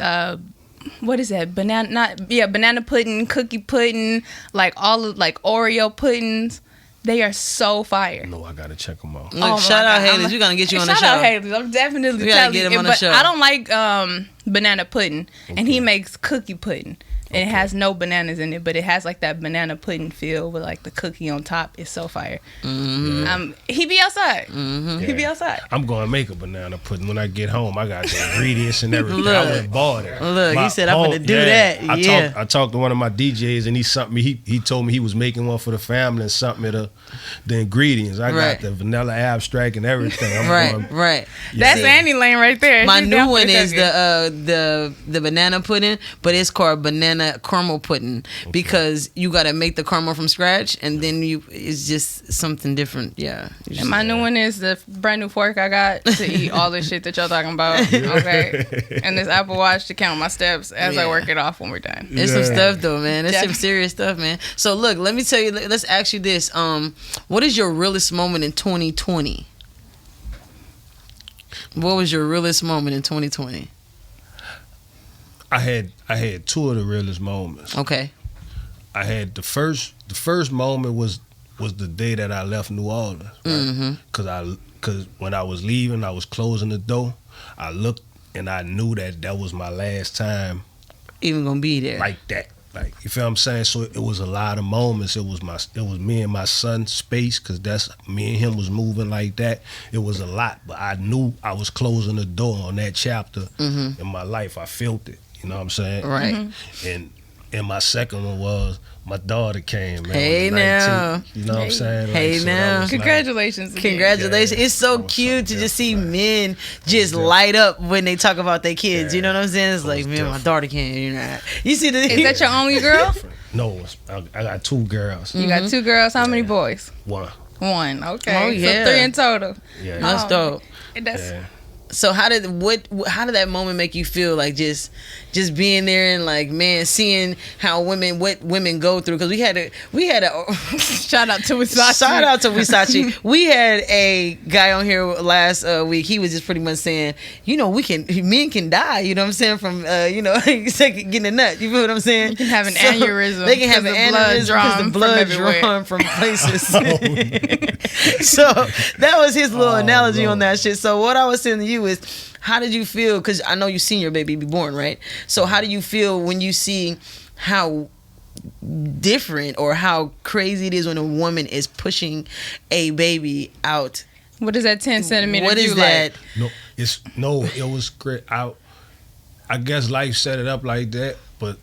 What is that? Banana pudding, cookie pudding, like all of like Oreo puddings. They are so fire. No, I gotta check them out. Look, Oh my shout out God, Haley's. We're gonna get you on the show. Shout out Haley's. I'm definitely We gotta telling get him you. on the But show. I don't like banana pudding, and he makes cookie pudding. And it has no bananas in it, but it has like that banana pudding feel with like the cookie on top. It's so fire. He be outside. He be outside. I'm gonna make a banana pudding when I get home. I got the ingredients and everything. I Look. went and bought it. Look, My he said, "I'm gonna do yeah, that." Yeah. I talked to one of my DJs and he sent me. He told me he was making one for the family and sent me the ingredients. I Right. got the vanilla abstract and everything. I'm Right, going, right. That's See, Annie Lane right there. My She's new down for one the is cooking. the banana pudding, but it's called banana caramel pudding because you got to make the caramel from scratch, and then it's just something different. Yeah. And my new one is the brand new fork I got to eat all this shit that y'all talking about. Okay. And this Apple Watch to count my steps as I Yeah. work it off when we're done. It's some stuff though, man. It's some Definitely. serious stuff, man. So look, let me tell you. Let's ask you this. What is your realest moment in 2020? What was your realest moment in 2020? I had two of the realest moments. Okay. I had the first moment was the day that I left New Orleans, right? Cause when I was leaving, I was closing the door. I looked and I knew that was my last time Even gonna be there. like that. Like, you feel what I'm saying? So it was a lot of moments. It was me and my son's space, cause that's me and him was moving like that. It was a lot, but I knew I was closing the door on that chapter in my life. I felt it. You know what I'm saying? Right. And my second one was my daughter came, man. Hey, on the 19th. now. You know what I'm saying? Hey, that now. was like- Congratulations. again. Congratulations. Yeah, it's so that was cute to something just see different, men just different. light up when they talk about their kids. You know what I'm saying? It's It like, was man, my different. daughter can't. You know, you see the. Is that your only girl? No, I got two girls. You got two girls. How many boys? One. One. Okay. Oh, yeah. So 3 in total. Yeah. That's dope. That's Yeah. So how did that moment make you feel? Like just being there and like, man, seeing how what women go through, because we had a shout out to Versace. shout out to Versace. We had a guy on here last week. He was just pretty much saying, you know, men can die. You know what I'm saying, from getting a nut. You feel what I'm saying? You can have an aneurysm. They can have an 'cause the blood aneurysm because the drawn blood from everywhere. drawn from places. So that was his little analogy on that shit. So what I was saying to you is, how did you feel? Because I know you seen your baby be born, right? So how do you feel when you see how different or how crazy it is when a woman is pushing a baby out? What is that 10 centimeter What is view that? like? It was great. I guess life set it up like that, but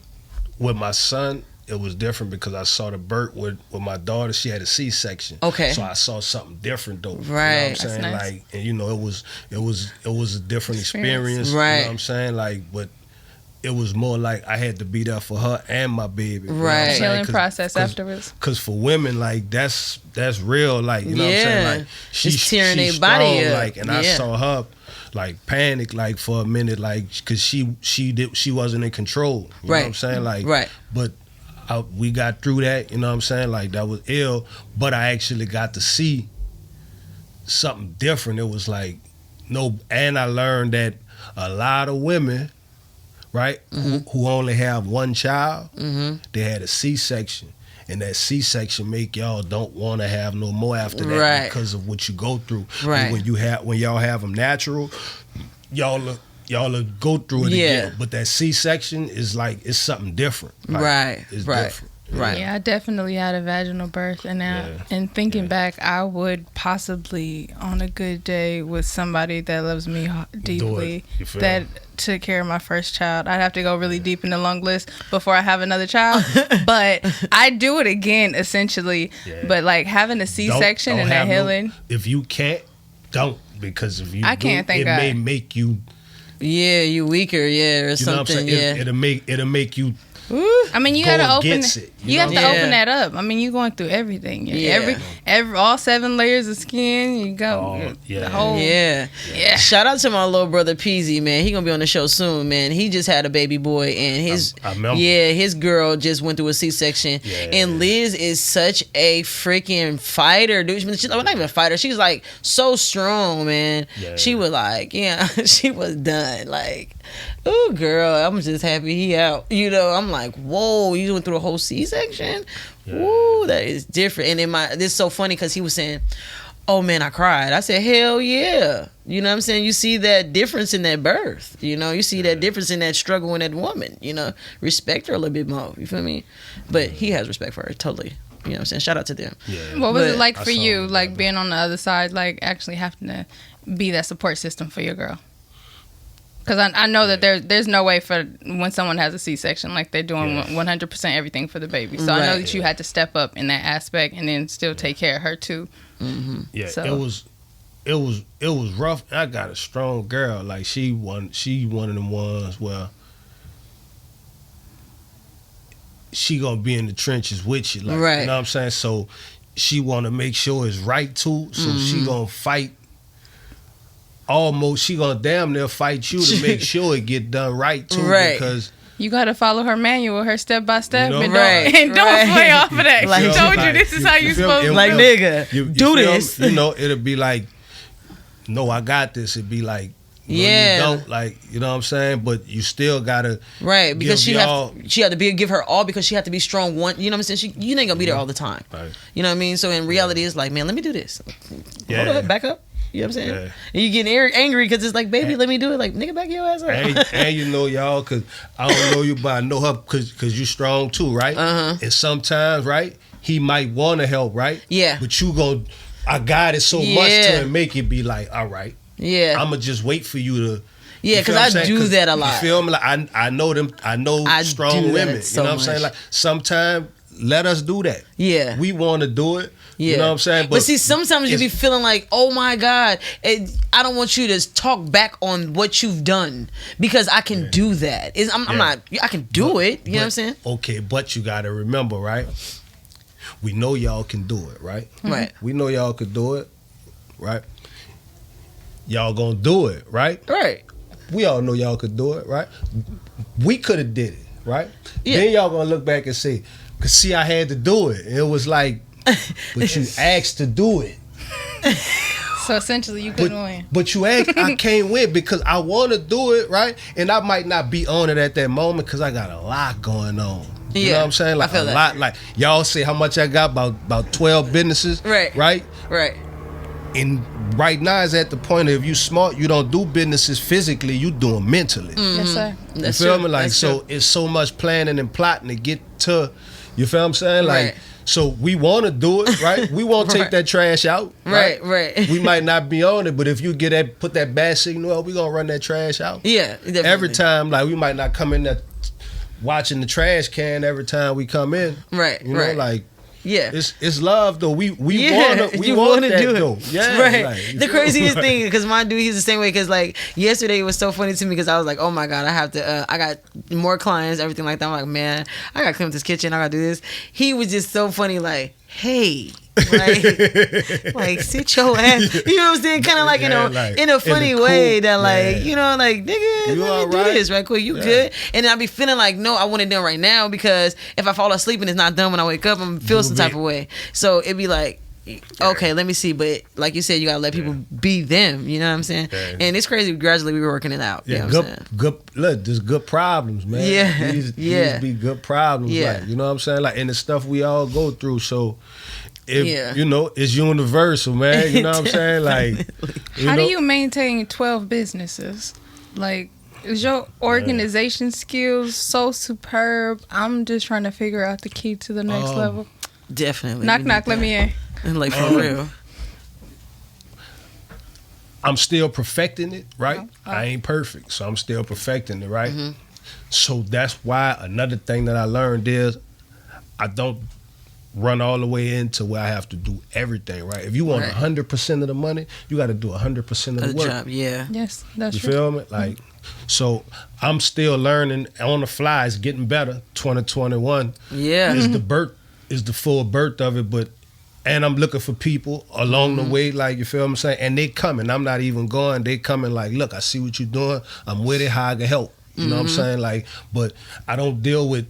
with my son, it was different because I saw the birth with my daughter. She had a C-section. Okay. So I saw something different though. Right. You know what I'm That's saying? nice. Like, and you know, it was a different experience. Right. You know what I'm saying? Like, but it was more like I had to be there for her and my baby. You know what I'm Right. saying? Healing process afterwards. Cause for women, like that's real. Like, you know what I'm Yeah. saying? Like It's tearing their body strong, up. like, and I Yeah. saw her like panic like for a minute, like, cause she wasn't in control. You know Right. what I'm saying? Like, Right. But we got through that. You know what I'm saying? Like, that was ill, but I actually got to see something different. It was like and I learned that a lot of women, right, who only have one child, they had a C-section. And that C-section make y'all don't want to have no more after that Right. because of what you go through. Right. But when y'all have them natural, y'all go through it Yeah. again. But that C-section is like, it's something different. Like, Right, It's right. different. Right. Yeah, I definitely had a vaginal birth, and and thinking back, I would possibly, on a good day, with somebody that loves me deeply, that took care of my first child. I'd have to go really deep in the long list before I have another child, but I do it again, essentially. Yeah. But like having a C-section and that healing. If you can't, don't, because if you I can't, it may make you. Yeah, you weaker, or something. Yeah, it'll make you. I mean, you gotta open it. You have to open that up. I mean, you're going through everything. Every all 7 layers of skin. You go. The whole, yeah. Shout out to my little brother Peasy, man. He gonna be on the show soon, man. He just had a baby boy, and his girl just went through a C-section. Yeah. And Liz is such a freaking fighter, dude. She's not even a fighter. She's like so strong, man. Yeah. She was like, she was done. Like, oh girl, I'm just happy he out. I'm like, whoa, you went through a whole C-section? Yeah. Ooh, that is different. And this is so funny because he was saying, oh man, I cried. I said, hell yeah. You know what I'm saying? You see that difference in that birth. You see that difference in that struggle in that woman. Respect her a little bit more. You feel me? But he has respect for her, totally. You know what I'm saying? Shout out to them. Yeah. What was it like for you, like being on the other side, like actually having to be that support system for your girl? Because I know that there's no way for when someone has a C-section, like they're doing 100% everything for the baby. So I know that you had to step up in that aspect and then still take care of her too. Mm-hmm. Yeah, so. It was rough. I got a strong girl. Like she one of them ones where she gonna be in the trenches with you. Like, you know what I'm saying? So she want to make sure it's right too. So she gonna fight. Almost, she gonna damn near fight you to make sure it get done right too. Because you gotta follow her manual, her step by step, and don't play off of that. Like, she told you this is how you supposed to. Like, nigga, do this. It'll be like, no, I got this. It'd be like, no, you don't. Like, you know what I'm saying? But you still gotta because she had to give her all because she had to be strong. One, you know what I'm saying? You ain't gonna be there all the time. Right. You know what I mean? So in reality, it's like, man, let me do this. Hold up, back up. You know what I'm saying? Yeah. And you getting angry because it's like, baby, let me do it. Like, nigga, back your ass up. And y'all, because I don't know you, but I know her because you strong too, right? Uh-huh. And sometimes, right, he might want to help, right? Yeah. But I got it so much to make it be like, all right. Yeah. I'm going to just wait for you to. Yeah, because I do that a lot. You feel me? Like, I know them. I know strong women. So you know what I'm saying? Like, sometimes let us do that. Yeah. We want to do it. Yeah. You know what I'm saying? But see, sometimes you be feeling like, oh my God, I don't want you to talk back on what you've done because I can do that. I'm not, I can do it. You know what I'm saying? Okay, but you got to remember, right? We know y'all can do it, right? Right. We know y'all could do it, right? Y'all gonna do it, right? Right. We all know y'all could do it, right? We could have did it, right? Yeah. Then y'all gonna look back and say, cause see, I had to do it. It was like, but you asked to do it. So essentially, you couldn't win. But you asked, I can't win because I want to do it, right? And I might not be on it at that moment because I got a lot going on. You know what I'm saying? Like a lot. Like y'all say how much I got, about 12 businesses. Right. Right? Right. And right now is at the point of if you smart, you don't do businesses physically, you do them mentally. Mm-hmm. Yes, sir. You feel me? Like, so it's so much planning and plotting to get to, you feel what I'm saying? Like, so we want to do it, right? We won't take that trash out. Right. We might not be on it, but if you put that bad signal, we gonna run that trash out. Yeah, definitely. Every time, like we might not come in there watching the trash can every time we come in. Right. You know, like. Yeah, it's love though. We want that do it. Though. Yeah, right. Like, the craziest thing because my dude, he's the same way. Because like yesterday, it was so funny to me because I was like, oh my God, I have to. I got more clients, everything like that. I'm like, man, I got to clean up this kitchen. I got to do this. He was just so funny, like, hey. like sit your ass, you know what I'm saying? Kind of like, in a funny way that like, you know, like, nigga, let me do this right quick. You good? And then I be feeling like, no, I want it done right now because if I fall asleep and it's not done when I wake up, I'm feel some type of way. So it'd be like, okay, let me see. But like you said, you gotta let people be them. You know what I'm saying? Yeah. And it's crazy. Gradually, we were working it out. Yeah, you know what I'm saying? Good. Look, there's good problems, man. Yeah, these be good problems. Yeah, like, you know what I'm saying? Like, and the stuff we all go through. So. You know, it's universal, man. You know what I'm saying? Like, how do you maintain 12 businesses? Like, Is your organization skills so superb? I'm just trying to figure out the key to the next level. Definitely. Knock, knock, let me in. And like for real. I'm still perfecting it, right? I ain't perfect, so I'm still perfecting it, right? So that's why another thing that I learned is I don't run all the way into where I have to do everything, right? If you want 100% of the money, you got to do 100% of the work. Job, yeah. Yes, that's You true. feel me? Like, so I'm still learning on the fly. It's getting better. 2021 Yeah. is the full birth of it, but. And I'm looking for people along the way, like, you feel what I'm saying? And they coming. I'm not even going. They coming like, look, I see what you're doing. I'm with it. How I can help. You know what I'm saying? Like, but I don't deal with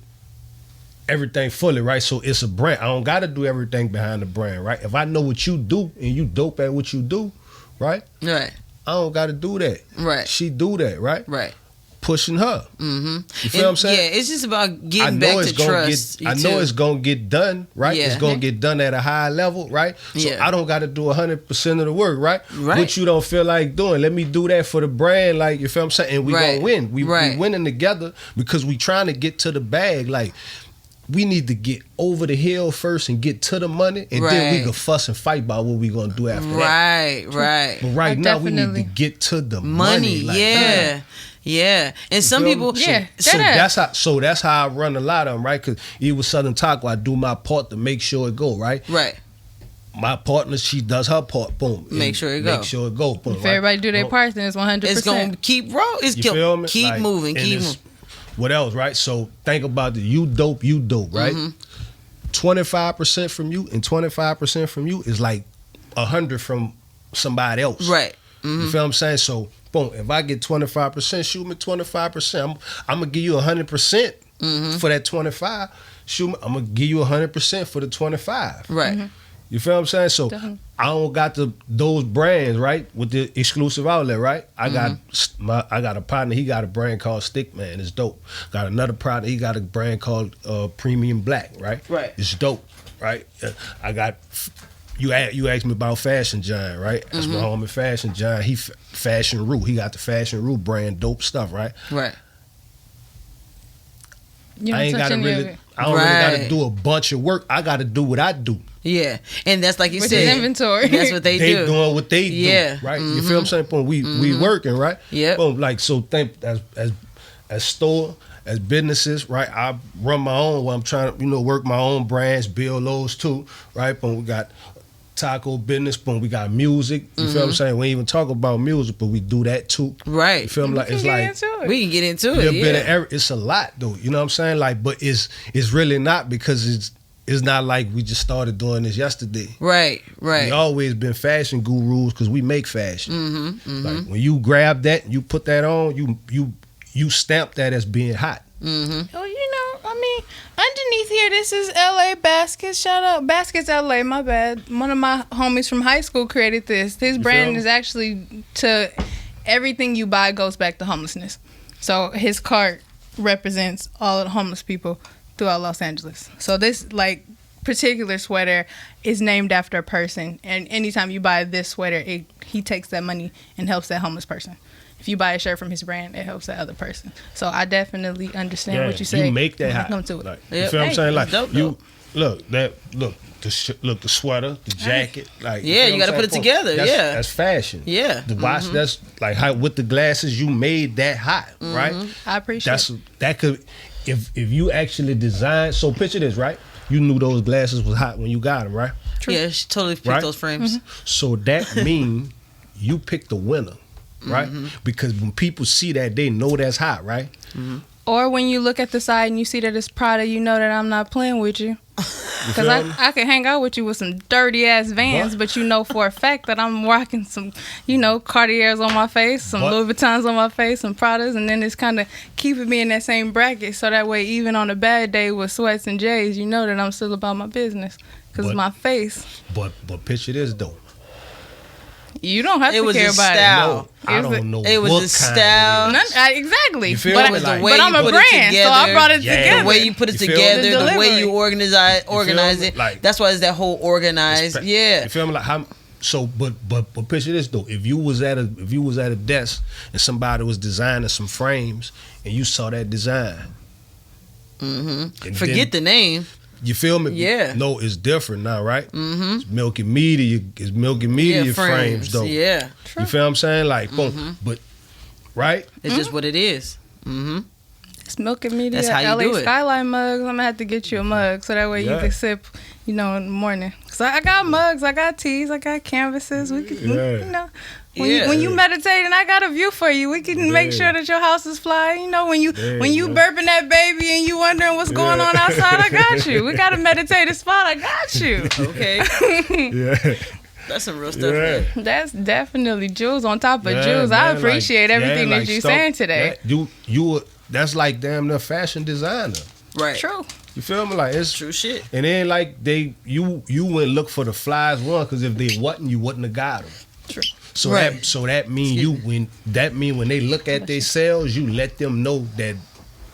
everything fully, right? So it's a brand. I don't got to do everything behind the brand, right? If I know what you do and you dope at what you do, right? Right. I don't got to do that. Right. She do that, right? Right. Pushing her. You feel what I'm saying? Yeah, it's just about getting back to trust. I know it's gonna get done, right? Yeah. It's gonna get done at a high level, right? So Yeah. I don't got to do 100% of the work, right? Right. What you don't feel like doing, let me do that for the brand, like, you feel what I'm saying? And we Right. gonna win. We Right. winning together because we trying to get to the bag, like. We need to get over the hill first and get to the money, and then we Right. can fuss and fight about what we gonna do after that. Right, right. But right now, we need to Definitely. get to the Money, like, yeah. Yeah. And some feel people me? Yeah. So That that's how I run a lot of them, right? Because even with Southern Taco, I do my part to make sure it go, right? Right. My partner, she does her part, boom. Make and sure it go. Make sure it go, boom. If right? everybody do their Don't- part, then it's 100%. It's gonna keep roll. It's You feel me? keep Like, moving, and keep it's- moving. What else, right? So think about it. You dope, right? 25% from you and 25% from you is like 100 from somebody else. Right. You feel what I'm saying? So, boom, if I get 25%, shoot me 25%. I'm going to give you 100% for that 25. Shoot me, I'm going to give you 100% for the 25. Right. You feel what I'm saying? So, Definitely. I don't got those brands, right, with the exclusive outlet, right? I got a partner, he got a brand called Stickman, it's dope. Got another partner, he got a brand called Premium Black, right? Right. It's dope, right? I got... You asked me about Fashion Giant, right? That's my homie Fashion Giant. He Fashion Root. He got the Fashion Root brand, dope stuff, right? Right. You I don't touch any of it. I don't really got to Right. do a bunch of work. I got to do what I do. Yeah. And that's like you Which said. is inventory. That's what they do. Doing what they Yeah. do, right? You feel what I'm saying? Boom, we working, right? Yep. Boom, like, so think as store, as businesses, right? I run my own. Where I'm trying to, work my own brands, build those too, right? Boom, we got taco business, boom, we got music. You feel what I'm saying? We ain't even talk about music, but we do that too. Right. You feel me? Like, We it's can like get into it. We can get into a it. bit Yeah. of it's a lot though. You know what I'm saying? Like, but it's really not, because it's not like we just started doing this yesterday. Right. Right. We always been fashion gurus because we make fashion. Like, when you grab that and you put that on, you stamp that as being hot. Oh, I mean, underneath here, this is LA Baskets. Shout out Baskets LA. My bad. One of my homies from high school created this. His brand me? is actually to everything you buy goes back to homelessness. So his cart represents all of the homeless people throughout Los Angeles. So this particular sweater is named after a person, and anytime you buy this sweater, he takes that money and helps that homeless person. If you buy a shirt from his brand, it helps that other person. So I definitely understand what you say. You make that when it hot. comes to it. Like, Yep. You feel what I'm Hey, saying? Like, it's dope, you look the sweater, the jacket. Like, Yeah, feel you what gotta I'm put it saying? together, That's, yeah. that's fashion. Yeah. The watch, that's like how with the glasses you made that hot, right? I appreciate it. That could if you actually designed. So picture this, right? You knew those glasses was hot when you got them, right? Yeah, she totally picked Right? those frames. So that mean you picked the winner, right? Because when people see that, they know that's hot, right? Or when you look at the side and you see that it's Prada, you know that I'm not playing with you. Because feel me? I could hang out with you with some dirty ass Vans, but you know for a fact that I'm rocking some, Cartiers on my face, some But- Louis Vuittons on my face, some Pradas, and then it's kind of keeping me in that same bracket. So that way, even on a bad day with sweats and J's, you know that I'm still about my business. Because But- my face, But picture this though. you don't have It to was care the about style. No, I Is don't know. it was what the kind style. it. Exactly. You feel but me? It was the Like- way but I'm you a put brand, it so I together. brought it Yeah. together. The way you put it You feel together, me? the way you organize me? it. Like- That's why it's that whole organized. Yeah. You feel me? Like, how So, but picture this though. If you was at a desk and somebody was designing some frames and you saw that design, Forget the name. You feel me? Yeah. No, it's different now, right? It's Milky Media. It's Milky Media frames though. Yeah. You feel what I'm saying? Like, boom. But right? It's just what it is. It's Milk and Media. That's how you LA do it. Skyline mugs. I'm gonna have to get you a mug so that way you Yeah. can sip, in the morning. Cause I got mugs, I got teas, I got canvases. We could, when you meditate and I got a view for you, we can make sure that your house is fly. When you burping that baby and you wondering what's going on outside, I got you. We got a meditative spot. I got you. Okay. Yeah. That's some real stuff, man. That's definitely jewels on top of jewels. I appreciate everything that you're saying today. You that's like damn near fashion designer. Right. True. You feel me? Like it's True shit. And then like you went look for the flies one because if they wasn't, you wouldn't have got them. True. So Right. that mean when they look at their sales, you let them know that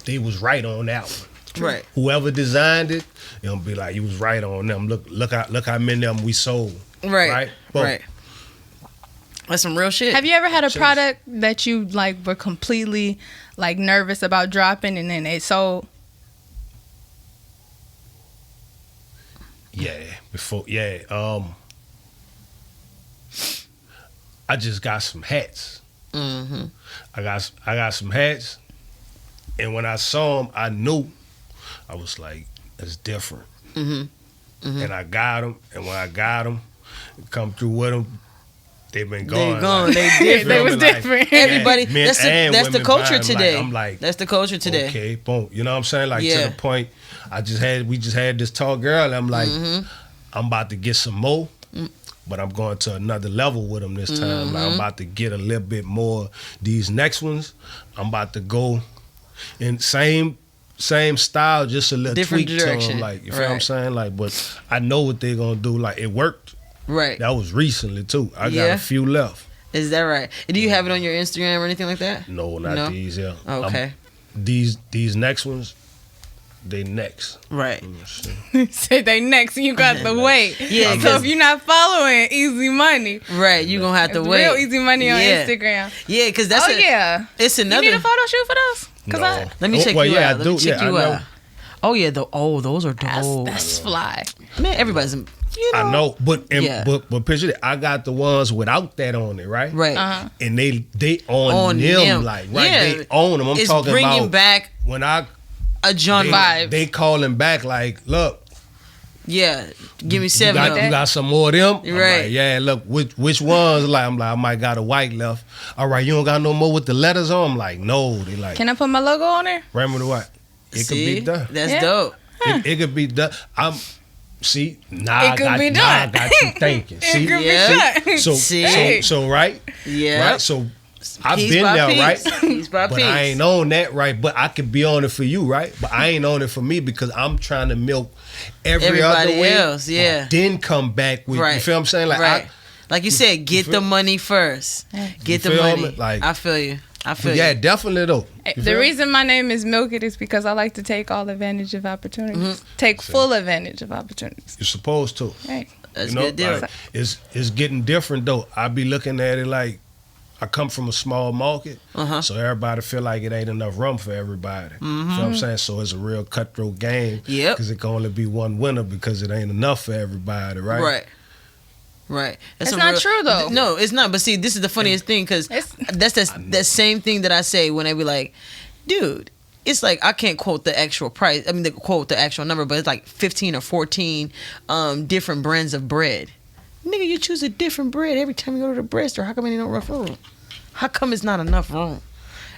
they was right on that one. Right. Whoever designed it, it'll be like you was right on them. Look how many of them we sold. Right. Right. Boom. Right. That's some real shit. Have you ever had a product that you were completely nervous about dropping and then it sold? Yeah. I just got some hats. Mm-hmm. I got some hats, and when I saw them, I knew. I was like, "It's different." Mm-hmm. And I got them, and when I got them, come through with them, they've been gone. They're gone. Like, They you different. They feel was me? Like, different. Everybody. men That's and the women culture buy 'em. today. I'm like, that's the culture today. okay, boom. You know what I'm saying? Like Yeah. to the point, we just had this tall girl. And I'm like, Mm-hmm. I'm about to get some more, but I'm going to another level with them this time. Like, I'm about to get a little bit more. These next ones, I'm about to go in same style, just a little Different tweak to direction. them. Like, you feel what I'm Right. saying? Like, but I know what they're gonna do. Like, it worked. Right. That was recently too. I got Yeah. a few left. Is that right? Do you have it on your Instagram or anything like that? No, not No? these. Yeah. Okay. These next ones, they next. Right. Say they next and you got to wait. Yeah, So 'cause- if you're not following Easy Money, Right. You're gonna have to it's wait. real Easy Money on Yeah. Instagram. Yeah, because that's it's You another. need a photo shoot for those? Cause No. Let me check Well, you yeah, out. I Let me do. check Yeah, you I know. out. Oh yeah, those are dope. that's fly. Man, everybody's. I know, but Yeah. but picture it. I got the ones without that on it, right? Right. Uh-huh. And they on them, like right. Yeah. They own them. I'm It's talking bringing about back when I a John vibe. They calling back like, look, Yeah, give me you 7 got, of you them. got some more of them. I'm Right. like, yeah, look, which ones? Like, I'm like, I might got a white left. All right, you don't got no more with the letters on. I'm like, no. They like, Can I put my logo on there? remember the white. It See? could be done. That's Yeah. dope. It could be done. See, now It I could got, be now I done. got you thinking. See, It could Yeah. be done. so See? so right, Yeah. right. So I've Piece been by there, piece. right? Piece by But piece. I ain't on that, right? But I could be on it for you, right? But I ain't on it for me because I'm trying to milk every Everybody other way. else, yeah. Then come back with Right. you feel what I'm saying? Like right. Like you said, get feel- the money first. Get the feel money. me? Like- I feel you. I feel but yeah, you. definitely though. You The feel me? reason my name is Milk It is because I like to take all advantage of opportunities. Take full advantage of opportunities. You're supposed to. Right. That's You know, good deal. like, it's getting different though. I be looking at it like I come from a small market, so everybody feel like it ain't enough room for everybody. You know what I'm saying? So it's a real cutthroat game. Yep. Because it can only be one winner because it ain't enough for everybody, right? Right. Right. That's some not true, though. No, it's not. But see, this is the funniest thing because It's- that's that same thing that I say when they be like, dude, it's like I can't quote the actual price. I mean, quote the actual number, but it's like 15 or 14 different brands of bread. Nigga, you choose a different bread every time you go to the bread store. How come ain't no enough room? How come it's not enough room?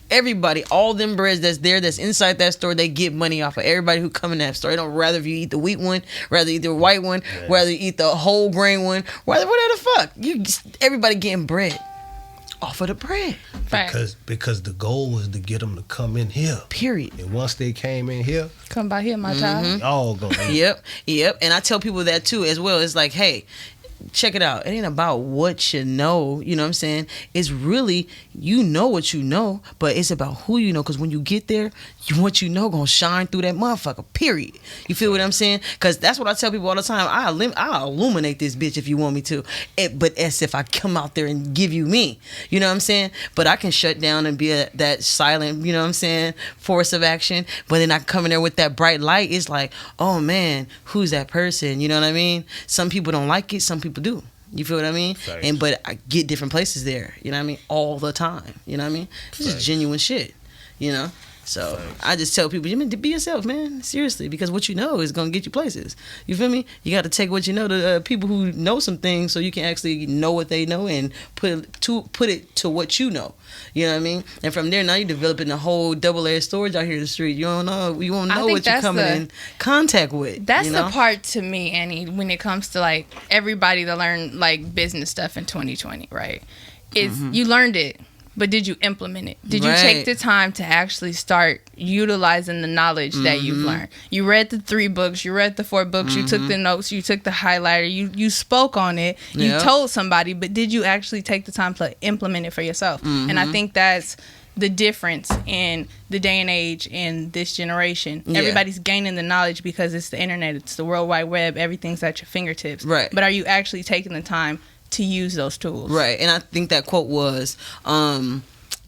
Everybody, all them breads that's there, that's inside that store, they get money off of everybody who come in that store. They don't rather if you eat the wheat one, rather eat the white one, rather you eat the whole grain one, rather whatever the fuck. Everybody getting bread off of the bread. Right. Because the goal was to get them to come in here. Period. And once they came in here, Come by here, my child. all going. Yep. And I tell people that too as well. It's like, hey, check it out. It ain't about what you know. You know what I'm saying? It's really, you know what you know, but it's about who you know. Because when you get there, what you know gonna shine through that motherfucker. Period. You feel what I'm saying? Because that's what I tell people all the time. I'll illuminate this bitch if you want me to. But as if I come out there and give you me. You know what I'm saying? But I can shut down and be that silent, you know what I'm saying, force of action. But then I come in there with that bright light. It's like, oh man, who's that person? You know what I mean? Some people don't like it. Some people do. You feel what I mean? Thanks. But I get different places there. You know what I mean? All the time. You know what I mean? It's just genuine shit. You know? So I just tell people, you mean to be yourself, man. Seriously, because what you know is gonna get you places. You feel me? You got to take what you know to people who know some things, so you can actually know what they know and put it to what you know. You know what I mean? And from there, now you're developing a whole double-edged storage out here in the street. You won't know what you're coming in contact with. That's the part to me, Annie, when it comes to like everybody to learn like business stuff in 2020, right? Is you learned it. But did you implement it? Did you take the time to actually start utilizing the knowledge that you've learned? You read the 3 books, you read the 4 books, you took the notes, you took the highlighter, you spoke on it, you told somebody, but did you actually take the time to implement it for yourself? And I think that's the difference in the day and age in this generation. Everybody's gaining the knowledge because it's the internet, it's the World Wide Web, everything's at your fingertips. Right. But are you actually taking the time to use those tools? Right. And I think that quote was,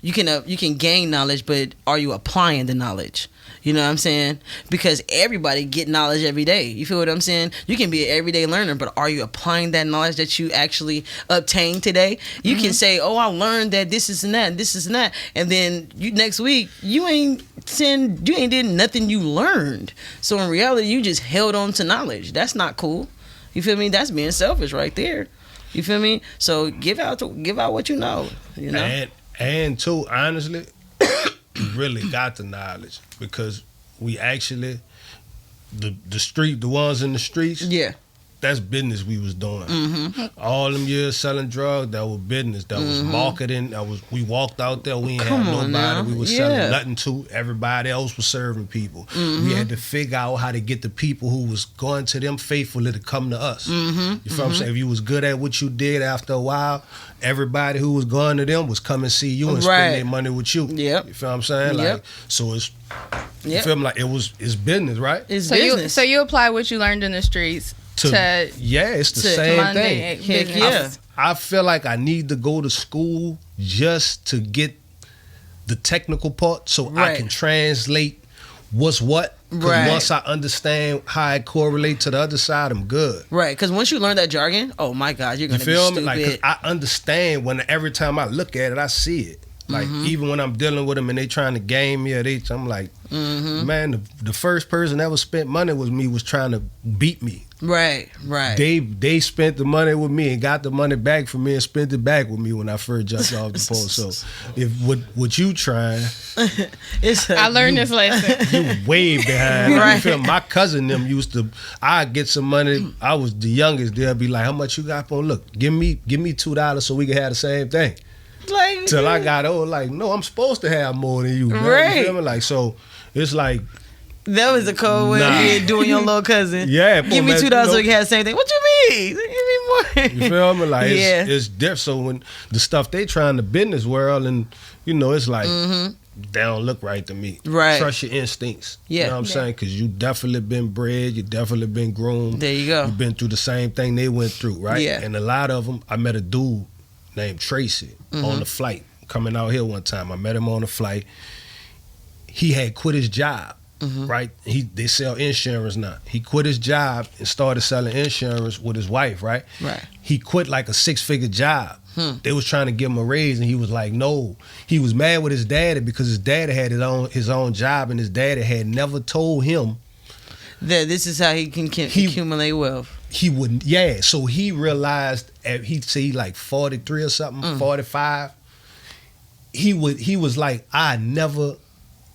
you can gain knowledge, but are you applying the knowledge? You know what I'm saying? Because everybody get knowledge every day. You feel what I'm saying? You can be an everyday learner, but are you applying that knowledge that you actually obtained today? You can say, oh, I learned that this is and that, this is and that, and then next week you ain't did nothing you learned. So in reality, you just held on to knowledge. That's not cool. You feel me? That's being selfish right there. You feel me? So give out what you know. You know. And too, honestly, you really got the knowledge because we actually the ones in the streets. Yeah. That's business we was doing. All them years selling drugs, that was business. That was marketing. We walked out there. We ain't had nobody. Now. We was selling nothing to. Everybody else was serving people. We had to figure out how to get the people who was going to them faithfully to come to us. You feel what I'm saying? If you was good at what you did, after a while, everybody who was going to them was come and see you and spend their money with you. Yep. You feel what I'm saying? Like, so it's, you feel me? Like it's business, right? It's business. So you apply what you learned in the streets it's the same thing. Heck yeah. I feel like I need to go to school just to get the technical part so I can translate what's what. Because once I understand how I correlate to the other side, I'm good. Right, because once you learn that jargon, oh my God, you're going to be stupid. Like, 'cause I understand every time I look at it, I see it. Like, even when I'm dealing with them and they trying to game me, I'm like, man, the first person that ever spent money with me was trying to beat me. Right. They spent the money with me and got the money back from me and spent it back with me when I first jumped off the post. So if what you trying, I learned this lesson. You way behind. Right. You feel my cousin them I'd get some money. I was the youngest. They'll be like, how much you got on? Look, give me $2 so we can have the same thing. Like, till I got old, like, no, I'm supposed to have more than you. Man. Right. You feel me? Like, so it's like, that was a cold way of doing your little cousin. Yeah, give me $2 so we can have the same thing. What you mean? Give me more. You feel me? Like, it's different. So when the stuff they try in the business world, and it's like they don't look right to me. Right. Trust your instincts. Yeah. You know what I'm saying? Because you definitely been bred. You definitely been groomed. There you go. You've been through the same thing they went through, right? Yeah. And a lot of them, I met a dude named Tracy on the flight coming out here one time. I met him on the flight. He had quit his job. Right, they sell insurance now. He quit his job and started selling insurance with his wife. Right. He quit like a 6-figure job. They was trying to give him a raise, and he was like, no. He was mad with his daddy because his daddy had his own job, and his daddy had never told him that this is how he can accumulate wealth. He wouldn't. Yeah. So he realized he'd say like 43 or something, 45. He was like, I never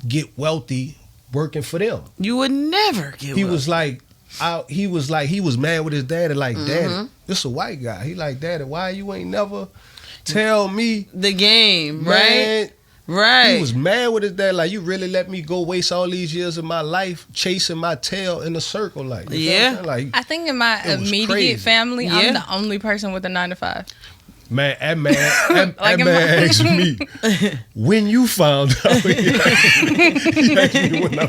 get wealthy working for them. You would never get. He was like, he was mad with his daddy. Like, Daddy, this a white guy. He like, Daddy, why you ain't never tell me the game, man, right? Right. He was mad with his dad. Like, you really let me go waste all these years of my life chasing my tail in a circle. Like, you know what I'm saying? Like, I think in my it was immediate crazy. family, I'm the only person with a 9 to 5. man, that man Like asked me when you found out. He asked me when I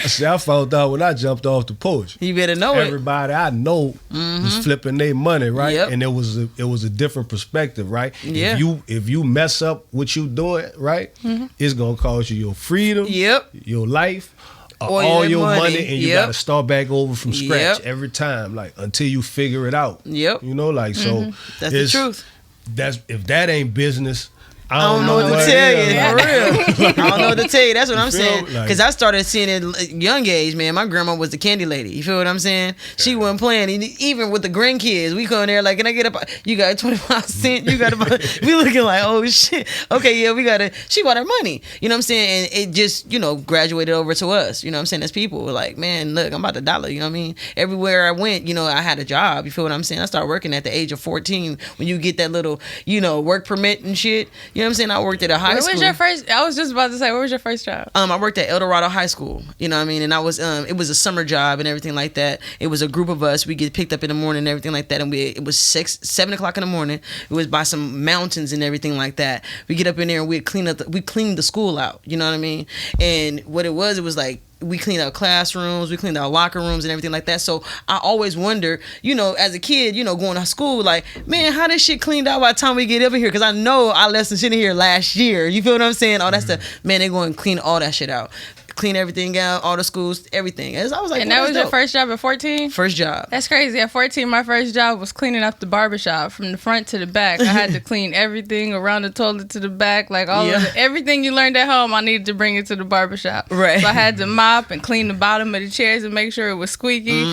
said, I found out when I jumped off the porch. You better know it. Everybody I know was flipping their money, right? Yep. And it was a different perspective, right? Yeah. If you mess up what you doing, right, it's gonna cost you your freedom, Yep. your life, Or all your your money, money. and you Yep. gotta start back over from scratch Yep. every time, like until you figure it out. Yep. You know, like so. That's the truth. That's if that ain't business. I don't know what to tell you, is. for real. I don't know what to tell you. That's what I'm feel? saying. Like- Because I started seeing it at a young age, man. My grandma was the candy lady. You feel what I'm saying? She wasn't playing. And even with the grandkids, we go in there like, can I get a? You got 25 cents. You got a? We looking like, oh shit. Okay, yeah, we got to. She got her money. You know what I'm saying? And it just, graduated over to us. You know what I'm saying? As people, we're like, man, look, I'm about to dollar. You know what I mean? Everywhere I went, I had a job. You feel what I'm saying? I started working at the age of 14 when you get that little, work permit and shit. You know what I'm saying? I worked at a high Where school. was your first? I was just about to say, where was your first job? I worked at El Dorado High School, you know what I mean? And I was, it was a summer job and everything like that. It was a group of us. We get picked up in the morning and everything like that. And it was 7 o'clock in the morning. It was by some mountains and everything like that. We get up in there and we cleaned the school out, you know what I mean? And what it was like, we cleaned out classrooms, we cleaned out locker rooms and everything like that. So I always wonder, as a kid, going to school, like, man, how this shit cleaned out by the time we get over here? Because I know I left some shit in here last year. You feel what I'm saying? All that stuff. Man, they going to clean all that shit out. Clean everything out, all the schools, everything. And I was like, And that was your first job at 14? First job. That's crazy. At 14, my first job was cleaning up the barbershop from the front to the back. I had to clean everything around the toilet to the back, like all of it. Everything you learned at home, I needed to bring it to the barbershop. Right. So I had to mop and clean the bottom of the chairs and make sure it was squeaky.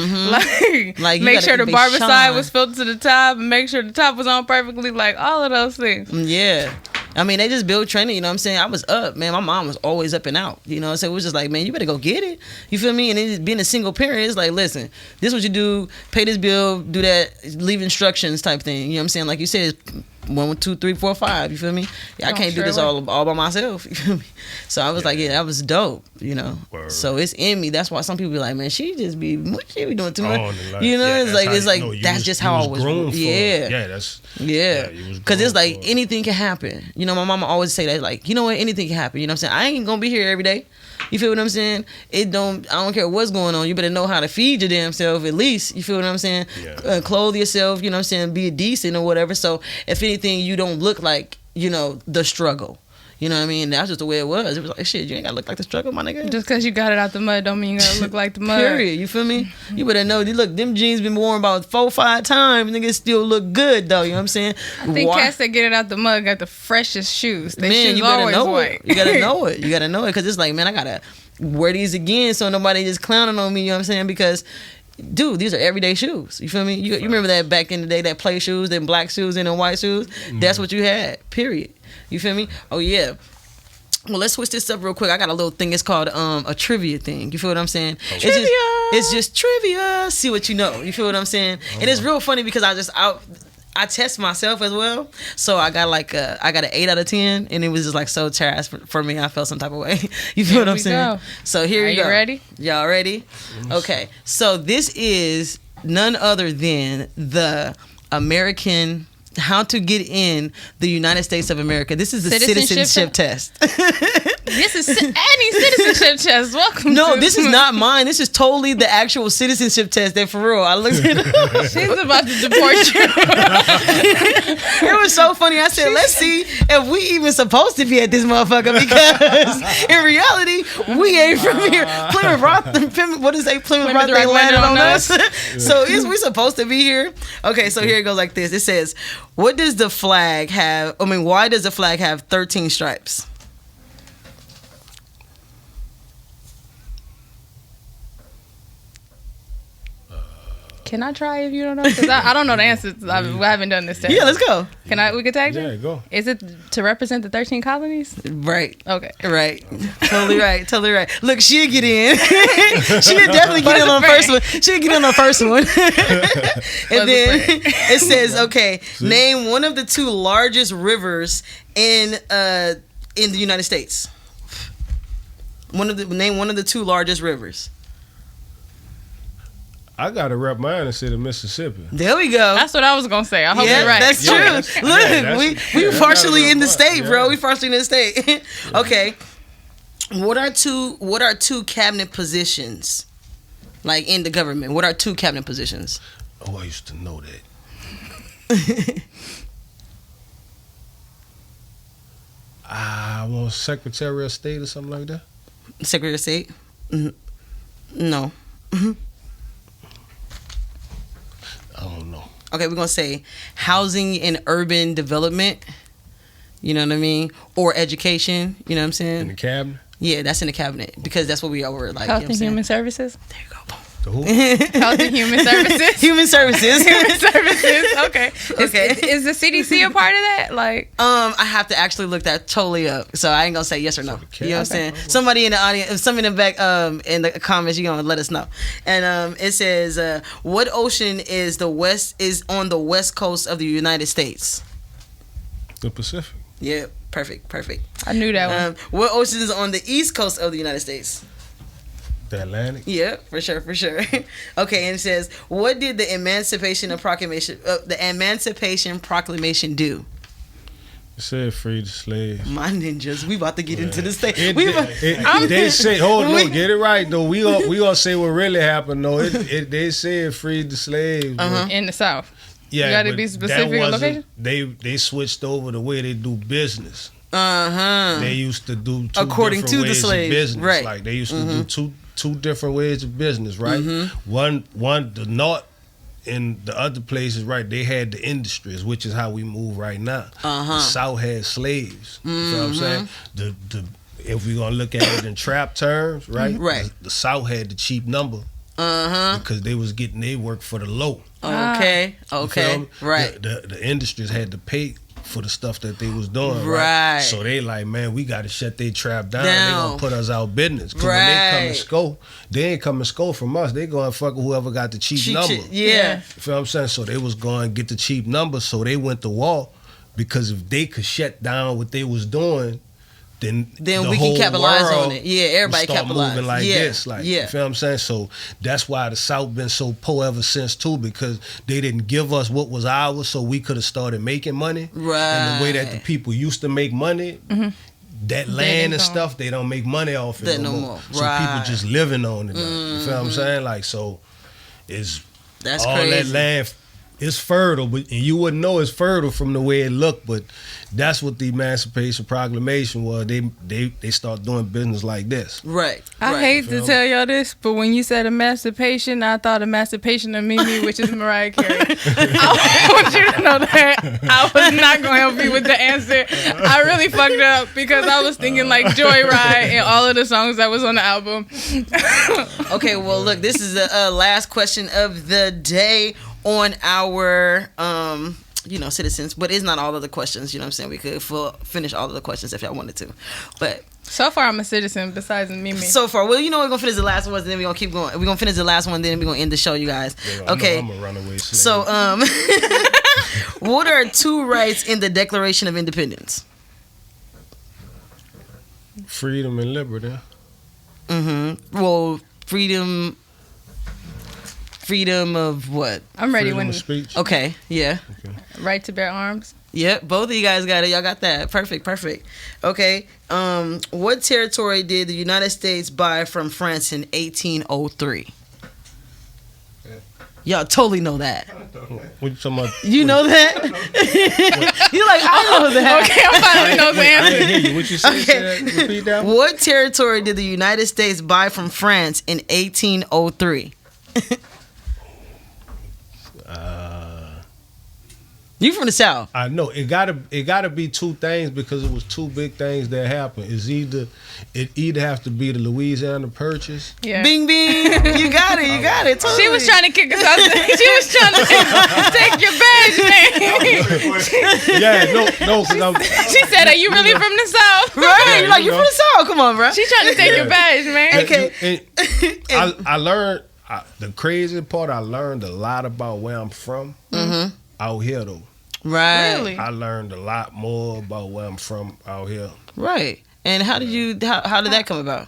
Like make sure the barber side shine. was filled to the top and make sure the top was on perfectly, like all of those things. Yeah. I mean, they just build training, you know what I'm saying? I was up, man. My mom was always up and out, so it was just like, man, you better go get it. You feel me? And then just being a single parent, it's like, listen, this is what you do, pay this bill, do that, leave instructions type thing. You know what I'm saying? Like you said, it's 1, 2, 3, 4, 5. You feel me? I can't do this all by myself. You feel me? So I was like, yeah, that was dope. Word. So it's in me. That's why some people be like, man, she be doing too much. Like, It's like that's just how I was. Grown for. Yeah. Yeah, Because it's like anything can happen. My mama always say that, like, you know what, anything can happen. You know what I'm saying? I ain't gonna be here every day. You feel what I'm saying? I don't care what's going on. You better know how to feed your damn self at least. You feel what I'm saying? Yeah. Clothe yourself, you know what I'm saying? Be decent or whatever. So if anything, you don't look like, the struggle. You know what I mean? That's just the way it was. It was like, shit, you ain't gotta look like the struggle, my nigga. Just because you got it out the mud don't mean you gotta look like the mud. Period. You feel me? You better know. Look, them jeans been worn about 4 or 5 times. Niggas still look good though. You know what I'm saying? I think cats that get it out the mud got the freshest shoes. They shoes you better always know white. it. You gotta know it. You gotta know it because it's like, man, I gotta wear these again so nobody just clowning on me. You know what I'm saying? Because, dude, these are everyday shoes. You feel me? You remember that back in the day, that play shoes, them black shoes and them white shoes? That's what you had. Period. You feel me? Oh yeah. Well, let's switch this up real quick. I got a little thing. It's called a trivia thing. You feel what I'm saying? Trivia. It's just trivia. See what you know. You feel what I'm saying? And it's real funny because I test myself as well. So I got an 8 out of 10, and it was just like so trash for me. I felt some type of way. You feel what I'm saying? So here you go. Are you ready? Y'all ready? Okay. So this is none other than the American. How to get in the United States of America. This is the citizenship test. This is any citizenship test. Welcome. No, this is not mine. This is totally the actual citizenship test. That for real. I looked it up. She's about to deport you. It was so funny. I said, let's see if we even supposed to be at this motherfucker because in reality, we ain't from here. Plymouth Rock, what is it? Plymouth Rock, they landed on us. So is we supposed to be here? Okay, so here it goes like this. It says, what does the flag have? I mean, why does the flag have 13 stripes? Can I try if you don't know? Because I don't know the answers. I haven't done this test. Yeah, let's go. Can I? We can tag you? Yeah, go. Is it to represent the 13 colonies? Right. Okay. Right. Totally right. Totally right. Look, she'll get in. She'll definitely get in on the first one. She'll get in on the first one. And then it says, okay, name one of the 2 largest rivers in in the United States. Name one of the 2 largest rivers. I gotta rep mine and say the Mississippi. There we go. That's what I was gonna say. I hope you're right. That's true. Look, we partially in the state, bro. Yeah. We partially in the state. Okay. What are two cabinet positions, like in the government? What are 2 cabinet positions? Oh, I used to know that. I want Secretary of State or something like that. Secretary of State? No. I don't know. Okay, we're gonna say housing and urban development. You know what I mean? Or education. You know what I'm saying? In the cabinet. Yeah, that's in the cabinet because that's what we are like. Health you know and Human Services. There you go. The who? Health and Human Services. Human Services. Human Services. Okay. Okay. Is the CDC a part of that? Like, I have to actually look that totally up, so I ain't gonna say yes or no. You know what I'm saying? Somebody in the audience, somebody in the back, in the comments, you gonna let us know. And it says, what ocean is on the west coast of the United States? The Pacific. Yeah, perfect. I knew that one. What ocean is on the east coast of the United States? The Atlantic. Yeah, for sure. Okay, and it says, what did the Emancipation Proclamation do? It said free the slaves. My ninjas, we about to get into this thing. They say, hold on, get it right though. We gonna say what really happened though. They said free the slaves. In the South. Yeah, You gotta but be specific on location? They switched over the way they do business. They used to do two according different to the ways slaves, of business. right? Like they used to do two different ways of business, right? One the north and the other places, right? They had the industries, which is how we move right now. The South had slaves. You know what I'm saying? If we're gonna look at it in trap terms, right? Right. The South had the cheap number. Because they was getting their work for the low. Okay. You feel me? Right. The industries had to pay for the stuff that they was doing, Right. So they like, man, we got to shut their trap down. They Down. gonna put us out business. Cause when they come and score, they ain't come and score from us. They going fuck with whoever got the cheap number. Yeah. You feel what I'm saying? So they was going to get the cheap number. So they went to war because if they could shut down what they was doing, then the we whole can capitalize world on it. Yeah, everybody start capitalize. moving like this. Like, yeah. You feel what I'm saying? So that's why the South been so poor ever since too, because they didn't give us what was ours, so we could have started making money. Right. And the way that the people used to make money, that land and stuff, they don't make money off it no more. So people just living on it now. You feel what I'm saying? Like, so that's all crazy. that land. It's fertile, but and you wouldn't know it's fertile from the way it looked. But that's what the Emancipation Proclamation was. They start doing business like this. Right. I hate to tell y'all this, but when you said emancipation, I thought emancipation of Mimi, which is Mariah Carey. I want you to know that I was not going to help you with the answer. I really fucked up because I was thinking like Joyride and all of the songs that was on the album. Okay, well, look, this is the last question of the day on our citizens, but it's not all of the questions. You know what I'm saying? We could finish all of the questions if y'all wanted to, but so far I'm a citizen besides Mimi. So far, well, we're gonna finish the last one, and then we're gonna keep going. We're gonna finish the last one, then we're gonna end the show, you guys. Okay. I'm a runaway slave. So what are 2 rights in the Declaration of Independence? Freedom and liberty. Well, freedom of what? I'm ready Freedom when of speech. Okay, yeah. Okay. Right to bear arms. Yep, both of you guys got it. Y'all got that. Perfect. Okay. What territory did the United States buy from France in 1803? Y'all totally know that. What you talking about? You know that? You're like, I know that. Okay, I finally know the I answer. didn't hear you. What you said? Okay. Repeat that. What territory did the United States buy from France in 1803? You from the South? I know it gotta be 2 things because it was 2 big things that happened. It either have to be the Louisiana Purchase. Yeah. Bing bing. You got it. Totally. She was trying to kick us out. She was trying to take your badge, man. Yeah, no, because I'm. She said, "Are you really from the South?" Right? You're like, you from the South? Come on, bro. She's trying to take your badge, man. Okay. I learned the crazy part. I learned a lot about where I'm from out here though. Right. Really? I learned a lot more about where I'm from out here. Right. And how did that come about?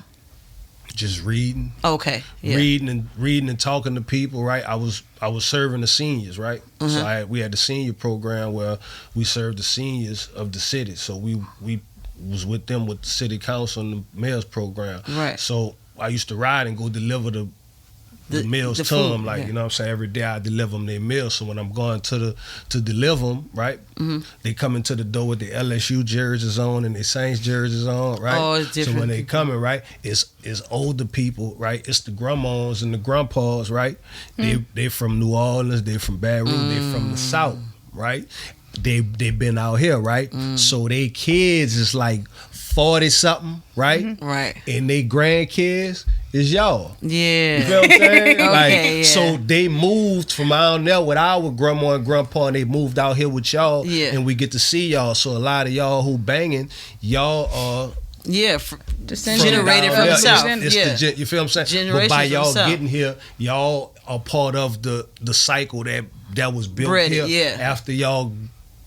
Just reading. Okay. Yeah. Reading and talking to people, right? I was serving the seniors, right? So we had the senior program where we served the seniors of the city. So we was with them with the city council and the mayor's program. Right. So I used to ride and go deliver the meals to food, them, like, yeah. you know what I'm saying? Every day I deliver them their meals. So when I'm going to deliver them, right, they come into the door with the LSU jerseys on and the Saints jerseys on, right? Oh, it's different. So when they coming, right, it's older people, right? It's the grandmas and the grandpas, right? They from New Orleans, they from Baton Rouge, they from the South, right? They been out here, right? So they kids is like 40 something, right? Right. And they grandkids is y'all. Yeah. You feel what I'm saying? Okay, yeah. So they moved from out there with our grandma and grandpa, and they moved out here with y'all, Yeah. and we get to see y'all. So a lot of y'all who banging, y'all are Yeah. Descendant. Generated down from there. the South. It's Yeah. you feel what I'm saying? Generations But by from y'all the South. getting here, y'all are part of the cycle that was built Bred, here yeah. after y'all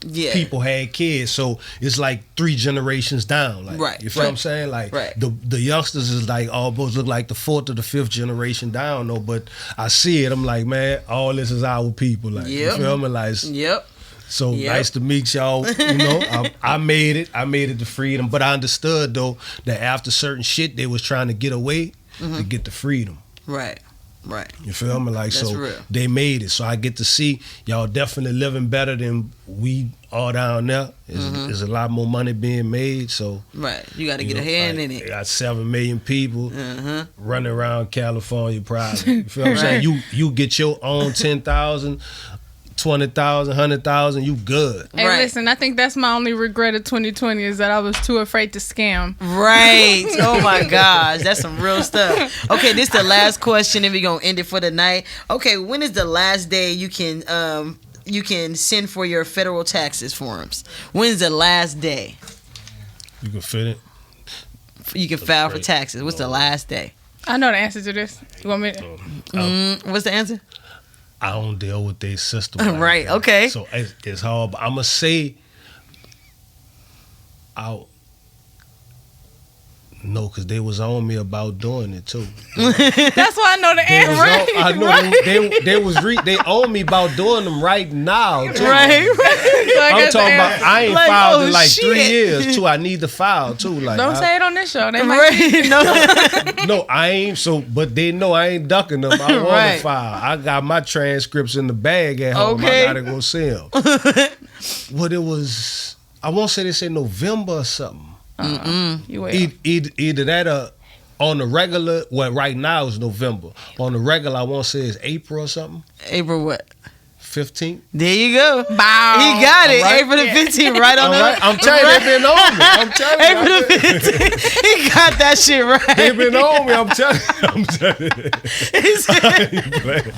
Yeah. people had kids. So it's like 3 generations down. Like, Right, you feel what I'm saying? Like right. the youngsters is like almost look like the 4th or the 5th generation down though. But I see it, I'm like, man, all this is our people. Like, you Yep. feel me? Like, Yep. so Yep. nice to meet y'all. You know, I made it to freedom. But I understood though that after certain shit they was trying to get away to get the freedom. Right. Right. You feel me? Like, That's so real. they made it. So I get to see y'all definitely living better than we are down there. There's a lot more money being made. So Right. You got to you get a know, hand like, in they it. got 7 million people running around California probably. You feel what I'm saying? You get your own 10,000, 20,000, 100,000, you good. Hey, Right. listen, I think that's my only regret of 2020 is that I was too afraid to scam. Right. Oh my gosh. That's some real stuff. Okay, this is the last question and we're gonna end it for the night. Okay, when is the last day you can send for your federal taxes forms? When's the last day You can fit it. you can file for taxes? What's the last day? I know the answer to this. You want me to? What's the answer? I don't deal with their system. like Right, that. okay. So it's hard. But I'm going to say, no, because they was on me about doing it too. That's why I know the They was answer. on, I know they own me about doing them right now too. Right. So I I'm got the talking about answer. I ain't Like, filed oh, in like shit. 3 years too. I need to file too. Like Don't say it on this show. They might Right. No. no, I ain't. So, but they know I ain't ducking them. I want Right. to file. I got my transcripts in the bag at home. Okay. I gotta go see them. What it was, I won't say they say November or something. You wait. Either that or on the regular. Well, right now it's November. On the regular, I won't say it's April or something. April what? 15th. There you go. Bow. He got it. All right. April the 15th, right on All the right, I'm telling you, they been on me. I'm telling you, April the 15th. He got that shit right. they been on me. I'm telling you. I'm telling you. He said, I ain't playing.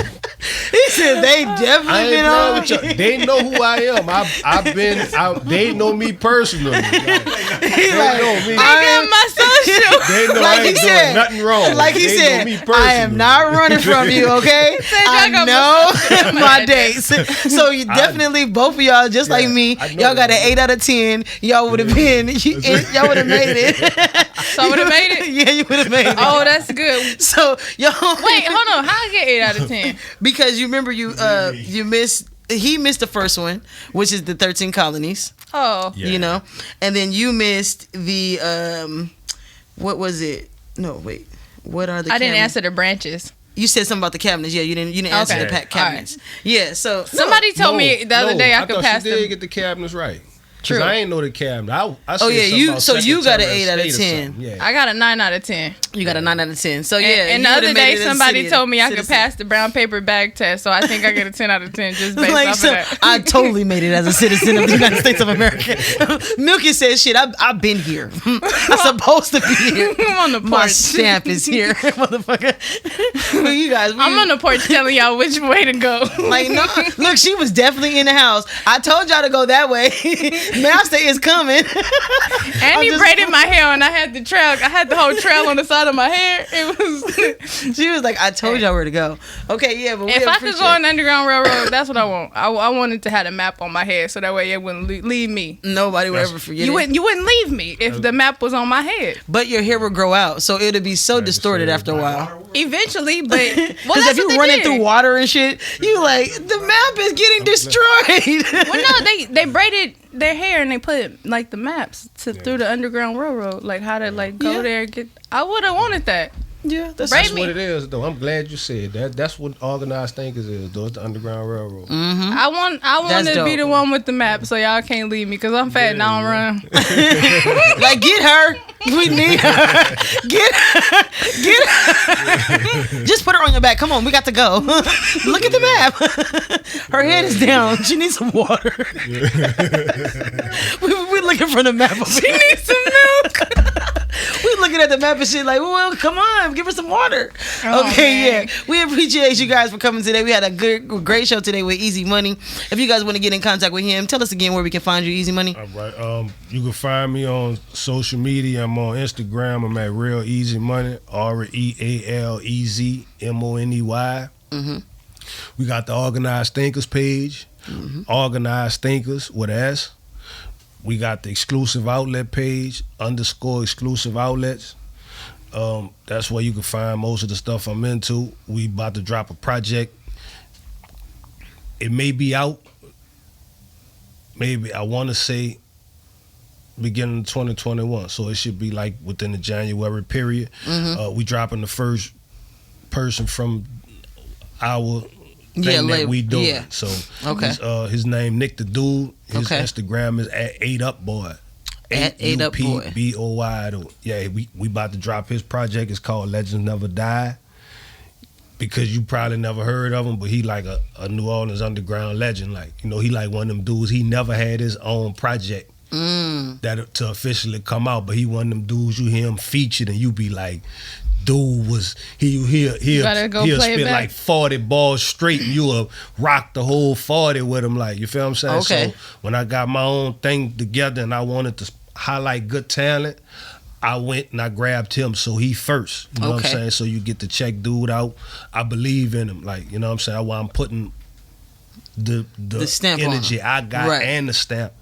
he said they I definitely ain't been playing on with you. They know who I am. They know me personally. Like, they know me. I got my social. They know Like I he ain't said- doing nothing wrong. Like he They said, know me I am personally. not running from you, okay? I y'all got know my my dates. So you definitely, both of y'all, just like me, I know y'all got an that. 8 out of 10. Y'all would have been, y'all would have made it. So I would have made it? Yeah, you would have made it. Oh, that's good. So y'all, Wait, hold on. How I get 8 out of 10? because you remember you missed. He missed the first one, which is the 13 colonies. Oh. Yeah. You know, and then you missed the what was it? No, wait. What are the? I didn't cabinets? answer the branches. You said something about the cabinets. Yeah, you didn't answer Okay. the cabinets. Yeah, so Somebody told me the other day I could thought pass she did the. get the cabinets right. True. Cause I ain't know the cabinet. I said Oh, yeah, something you- about so you got an Secretary 8 out of State or 10. something. Yeah. I got a 9 out of 10. you got a 9 out of 10. So yeah, And you the would've other made day it as a somebody city- told me I could citizen. pass the brown paper bag test, so I think I get a 10 out of 10 just based Like, off so of that. I totally made it as a citizen of the United States of America. Milky says, "Shit, I've been here. I'm supposed to be here. I'm on the My porch. stamp is here, motherfucker." Well, you guys, I'm on the porch telling y'all which way to go. like, no, look, she was definitely in the house. I told y'all to go that way. Master is coming. And he braided my hair, and I had the trail. I had the whole trail on the side of my hair. It was. She was like, "I told y'all where to go." Okay, yeah, but if I could go on the Underground Railroad, that's what I want. I wanted to have a map on my head, so that way it wouldn't leave me. Nobody would ever forget You it. wouldn't leave me if the map was on my head. But your hair would grow out, so it'd be so distorted after a while. Eventually, but Because if you running through water and shit, you like the map is getting destroyed. Well, no, they braided their hair and they put like the maps through the Underground Railroad, like how to like go there and get. I would have wanted that. Yeah, That's what it is, though. I'm glad you said that. That's what organized thinkers is, though. It's the Underground Railroad. Mm-hmm. I want to be the one with the map, so y'all can't leave me because I'm fat and I don't run. Like, get her. We need her. Get her. Just put her on your back. Come on, we got to go. Look at the map. Her head is down. She needs some water. We're looking for the map. She needs some milk. We're looking at the map and shit like, well, come on, give her some water. Okay, yeah. We appreciate you guys for coming today. We had a great show today with Easy Money. If you guys want to get in contact with him, tell us again where we can find you, Easy Money. All right. You can find me on social media. I'm on Instagram. I'm at Real Easy Money, REALEZMONEY. Mm-hmm. We got the Organized Thinkers page, Organized Thinkers with S. We got the exclusive outlet page, _exclusive outlets. That's where you can find most of the stuff I'm into. We about to drop a project. It may be out. Maybe I want to say beginning of 2021. So it should be like within the January period. We dropping the first person from our thing that we doing. Yeah. So Okay. his name Nick the Dude. His Okay. Instagram is at 8upboy. At 8upboy. BOY. Yeah, we about to drop his project. It's called Legends Never Die. Because you probably never heard of him, but he like a New Orleans underground legend. Like, you know, he like one of them dudes. He never had his own project that to officially come out, but he one of them dudes you hear him featured and you be like, dude was he'll spit like 40 balls straight and you'll rock the whole 40 with him, like, you feel what I'm saying? Okay. So when I got my own thing together and I wanted to highlight good talent, I went and I grabbed him, so he first. You know what I'm saying? So you get to check dude out. I believe in him, like, you know what I'm saying? While I'm putting the stamp energy I got and the stamp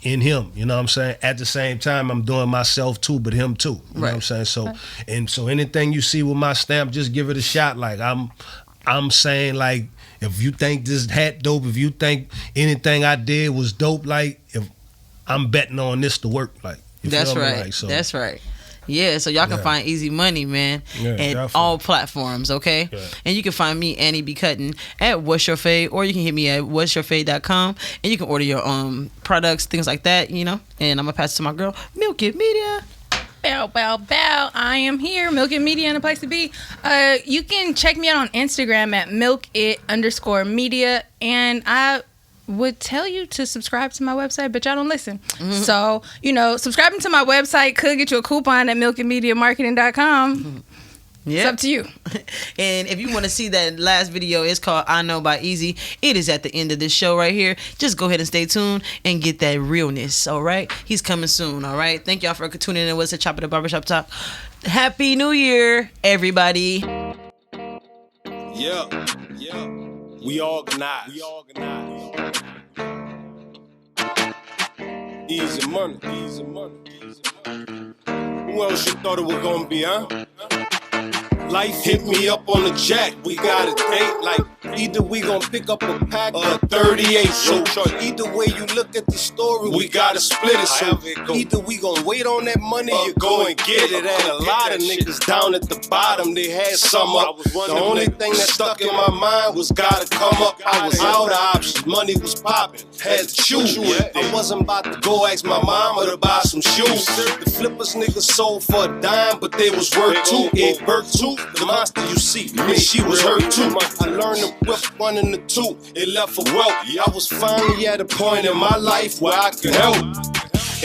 in him, you know what I'm saying? At the same time, I'm doing myself too, but him too. You know what I'm saying? So so anything you see with my stamp, just give it a shot. Like I'm saying, like, if you think this hat dope, if you think anything I did was dope, like, if I'm betting on this to work, like. That's right. Like, so. That's right. Yeah, so y'all can find Easy Money, man, at all platforms, okay? Yeah. And you can find me, Annie B. Cuttin, at What's Your Fade, or you can hit me at what'syourfade.com, and you can order your products, things like that, you know? And I'm going to pass it to my girl, Milk It Media. Bow, bow, bow. I am here, Milk It Media, and a place to be. You can check me out on Instagram at milkit_media, and I would tell you to subscribe to my website, but y'all don't listen. So, you know, subscribing to my website could get you a coupon at milkitmediamarketing.com. It's up to you. And if you want to see that last video, it's called I Know by Easy. It is at the end of this show right here. Just go ahead and stay tuned and get that realness, all right? He's coming soon, all right? Thank y'all for tuning in with us at Chop It Up Barbershop Talk. Happy New Year, everybody. Yeah. We organized. Easy money. Who else you thought it was gonna be, huh? Life hit me up on the jack. We got a date. Like, either we gon' pick up a pack or 38. So either way you look at the story, we gotta split it. So either we gon' wait on that money or go and get it. And a lot of niggas down at the bottom, they had some up. The only thing that stuck in my mind was gotta come up. I was out of options, money was popping, had to choose. I wasn't about to go ask my mama to buy some shoes. The flippers niggas sold for a dime, but they was worth two. It worth two. The monster you see, me, she was hurt too. I learned to whip one and the two. It left for wealth. I was finally at a point in my life where I could help.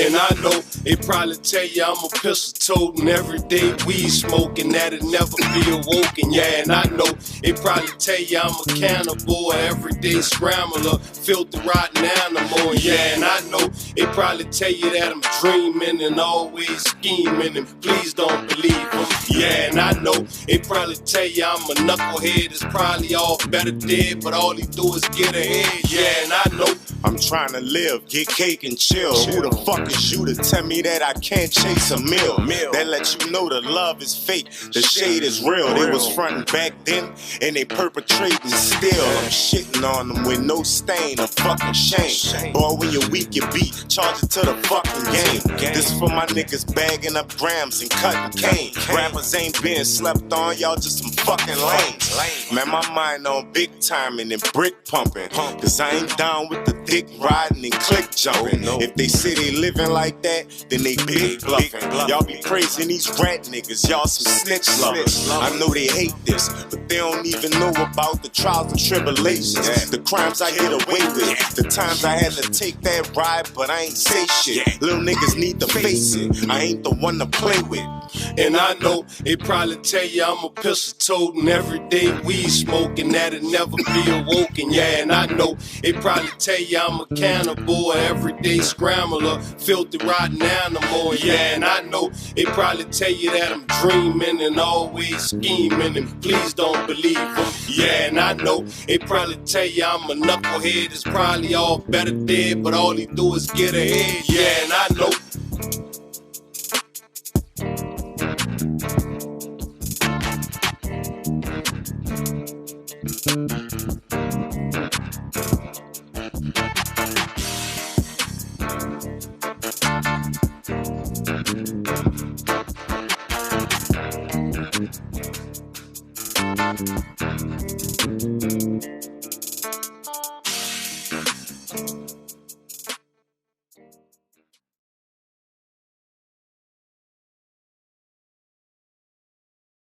And I know they probably tell you I'm a pistol toting, everyday weed smoking, that'll never be awoken. Yeah, and I know they probably tell you I'm a cannibal, everyday scrambler, filthy rotten animal. Yeah, and I know they probably tell you that I'm dreaming and always scheming, and please don't believe them. Yeah, and I know they probably tell you I'm a knucklehead, it's probably all better dead, but all he do is get ahead. Yeah, and I know I'm trying to live, get cake and chill. Who the fuck is you to tell me that I can't chase a meal? That lets you know the love is fake, the shade is real. They was frontin' back then, and they perpetrating still. I'm shitting on them with no stain or fucking shame. Boy, when you're weak, you beat, charge it to the fucking game. This for my niggas bagging up grams and cutting cane. Rappers ain't being slept on, y'all just some fucking lames. Man, my mind on big timing and brick pumping, cause I ain't down with the dick riding and click jumping. If they say they living like that, then they big bluffing. Y'all be praising these rat niggas, y'all some snitch lovers. I know they hate this, but they don't even know about the trials and tribulations, the crimes I get away with, the times I had to take that ride, but I ain't say shit. Little niggas need to face it, I ain't the one to play with. And I know they probably tell you I'm a pistol toting, everyday weed smoking, that'll never be awoken. Yeah, and I know they probably tell you I'm a cannibal, everyday scrambler, filthy rotten animal. Yeah, and I know they probably tell you that I'm dreaming and always scheming, and please don't believe them. Yeah, and I know they probably tell you I'm a knucklehead, it's probably all better dead, but all he do is get ahead. Yeah, and I know.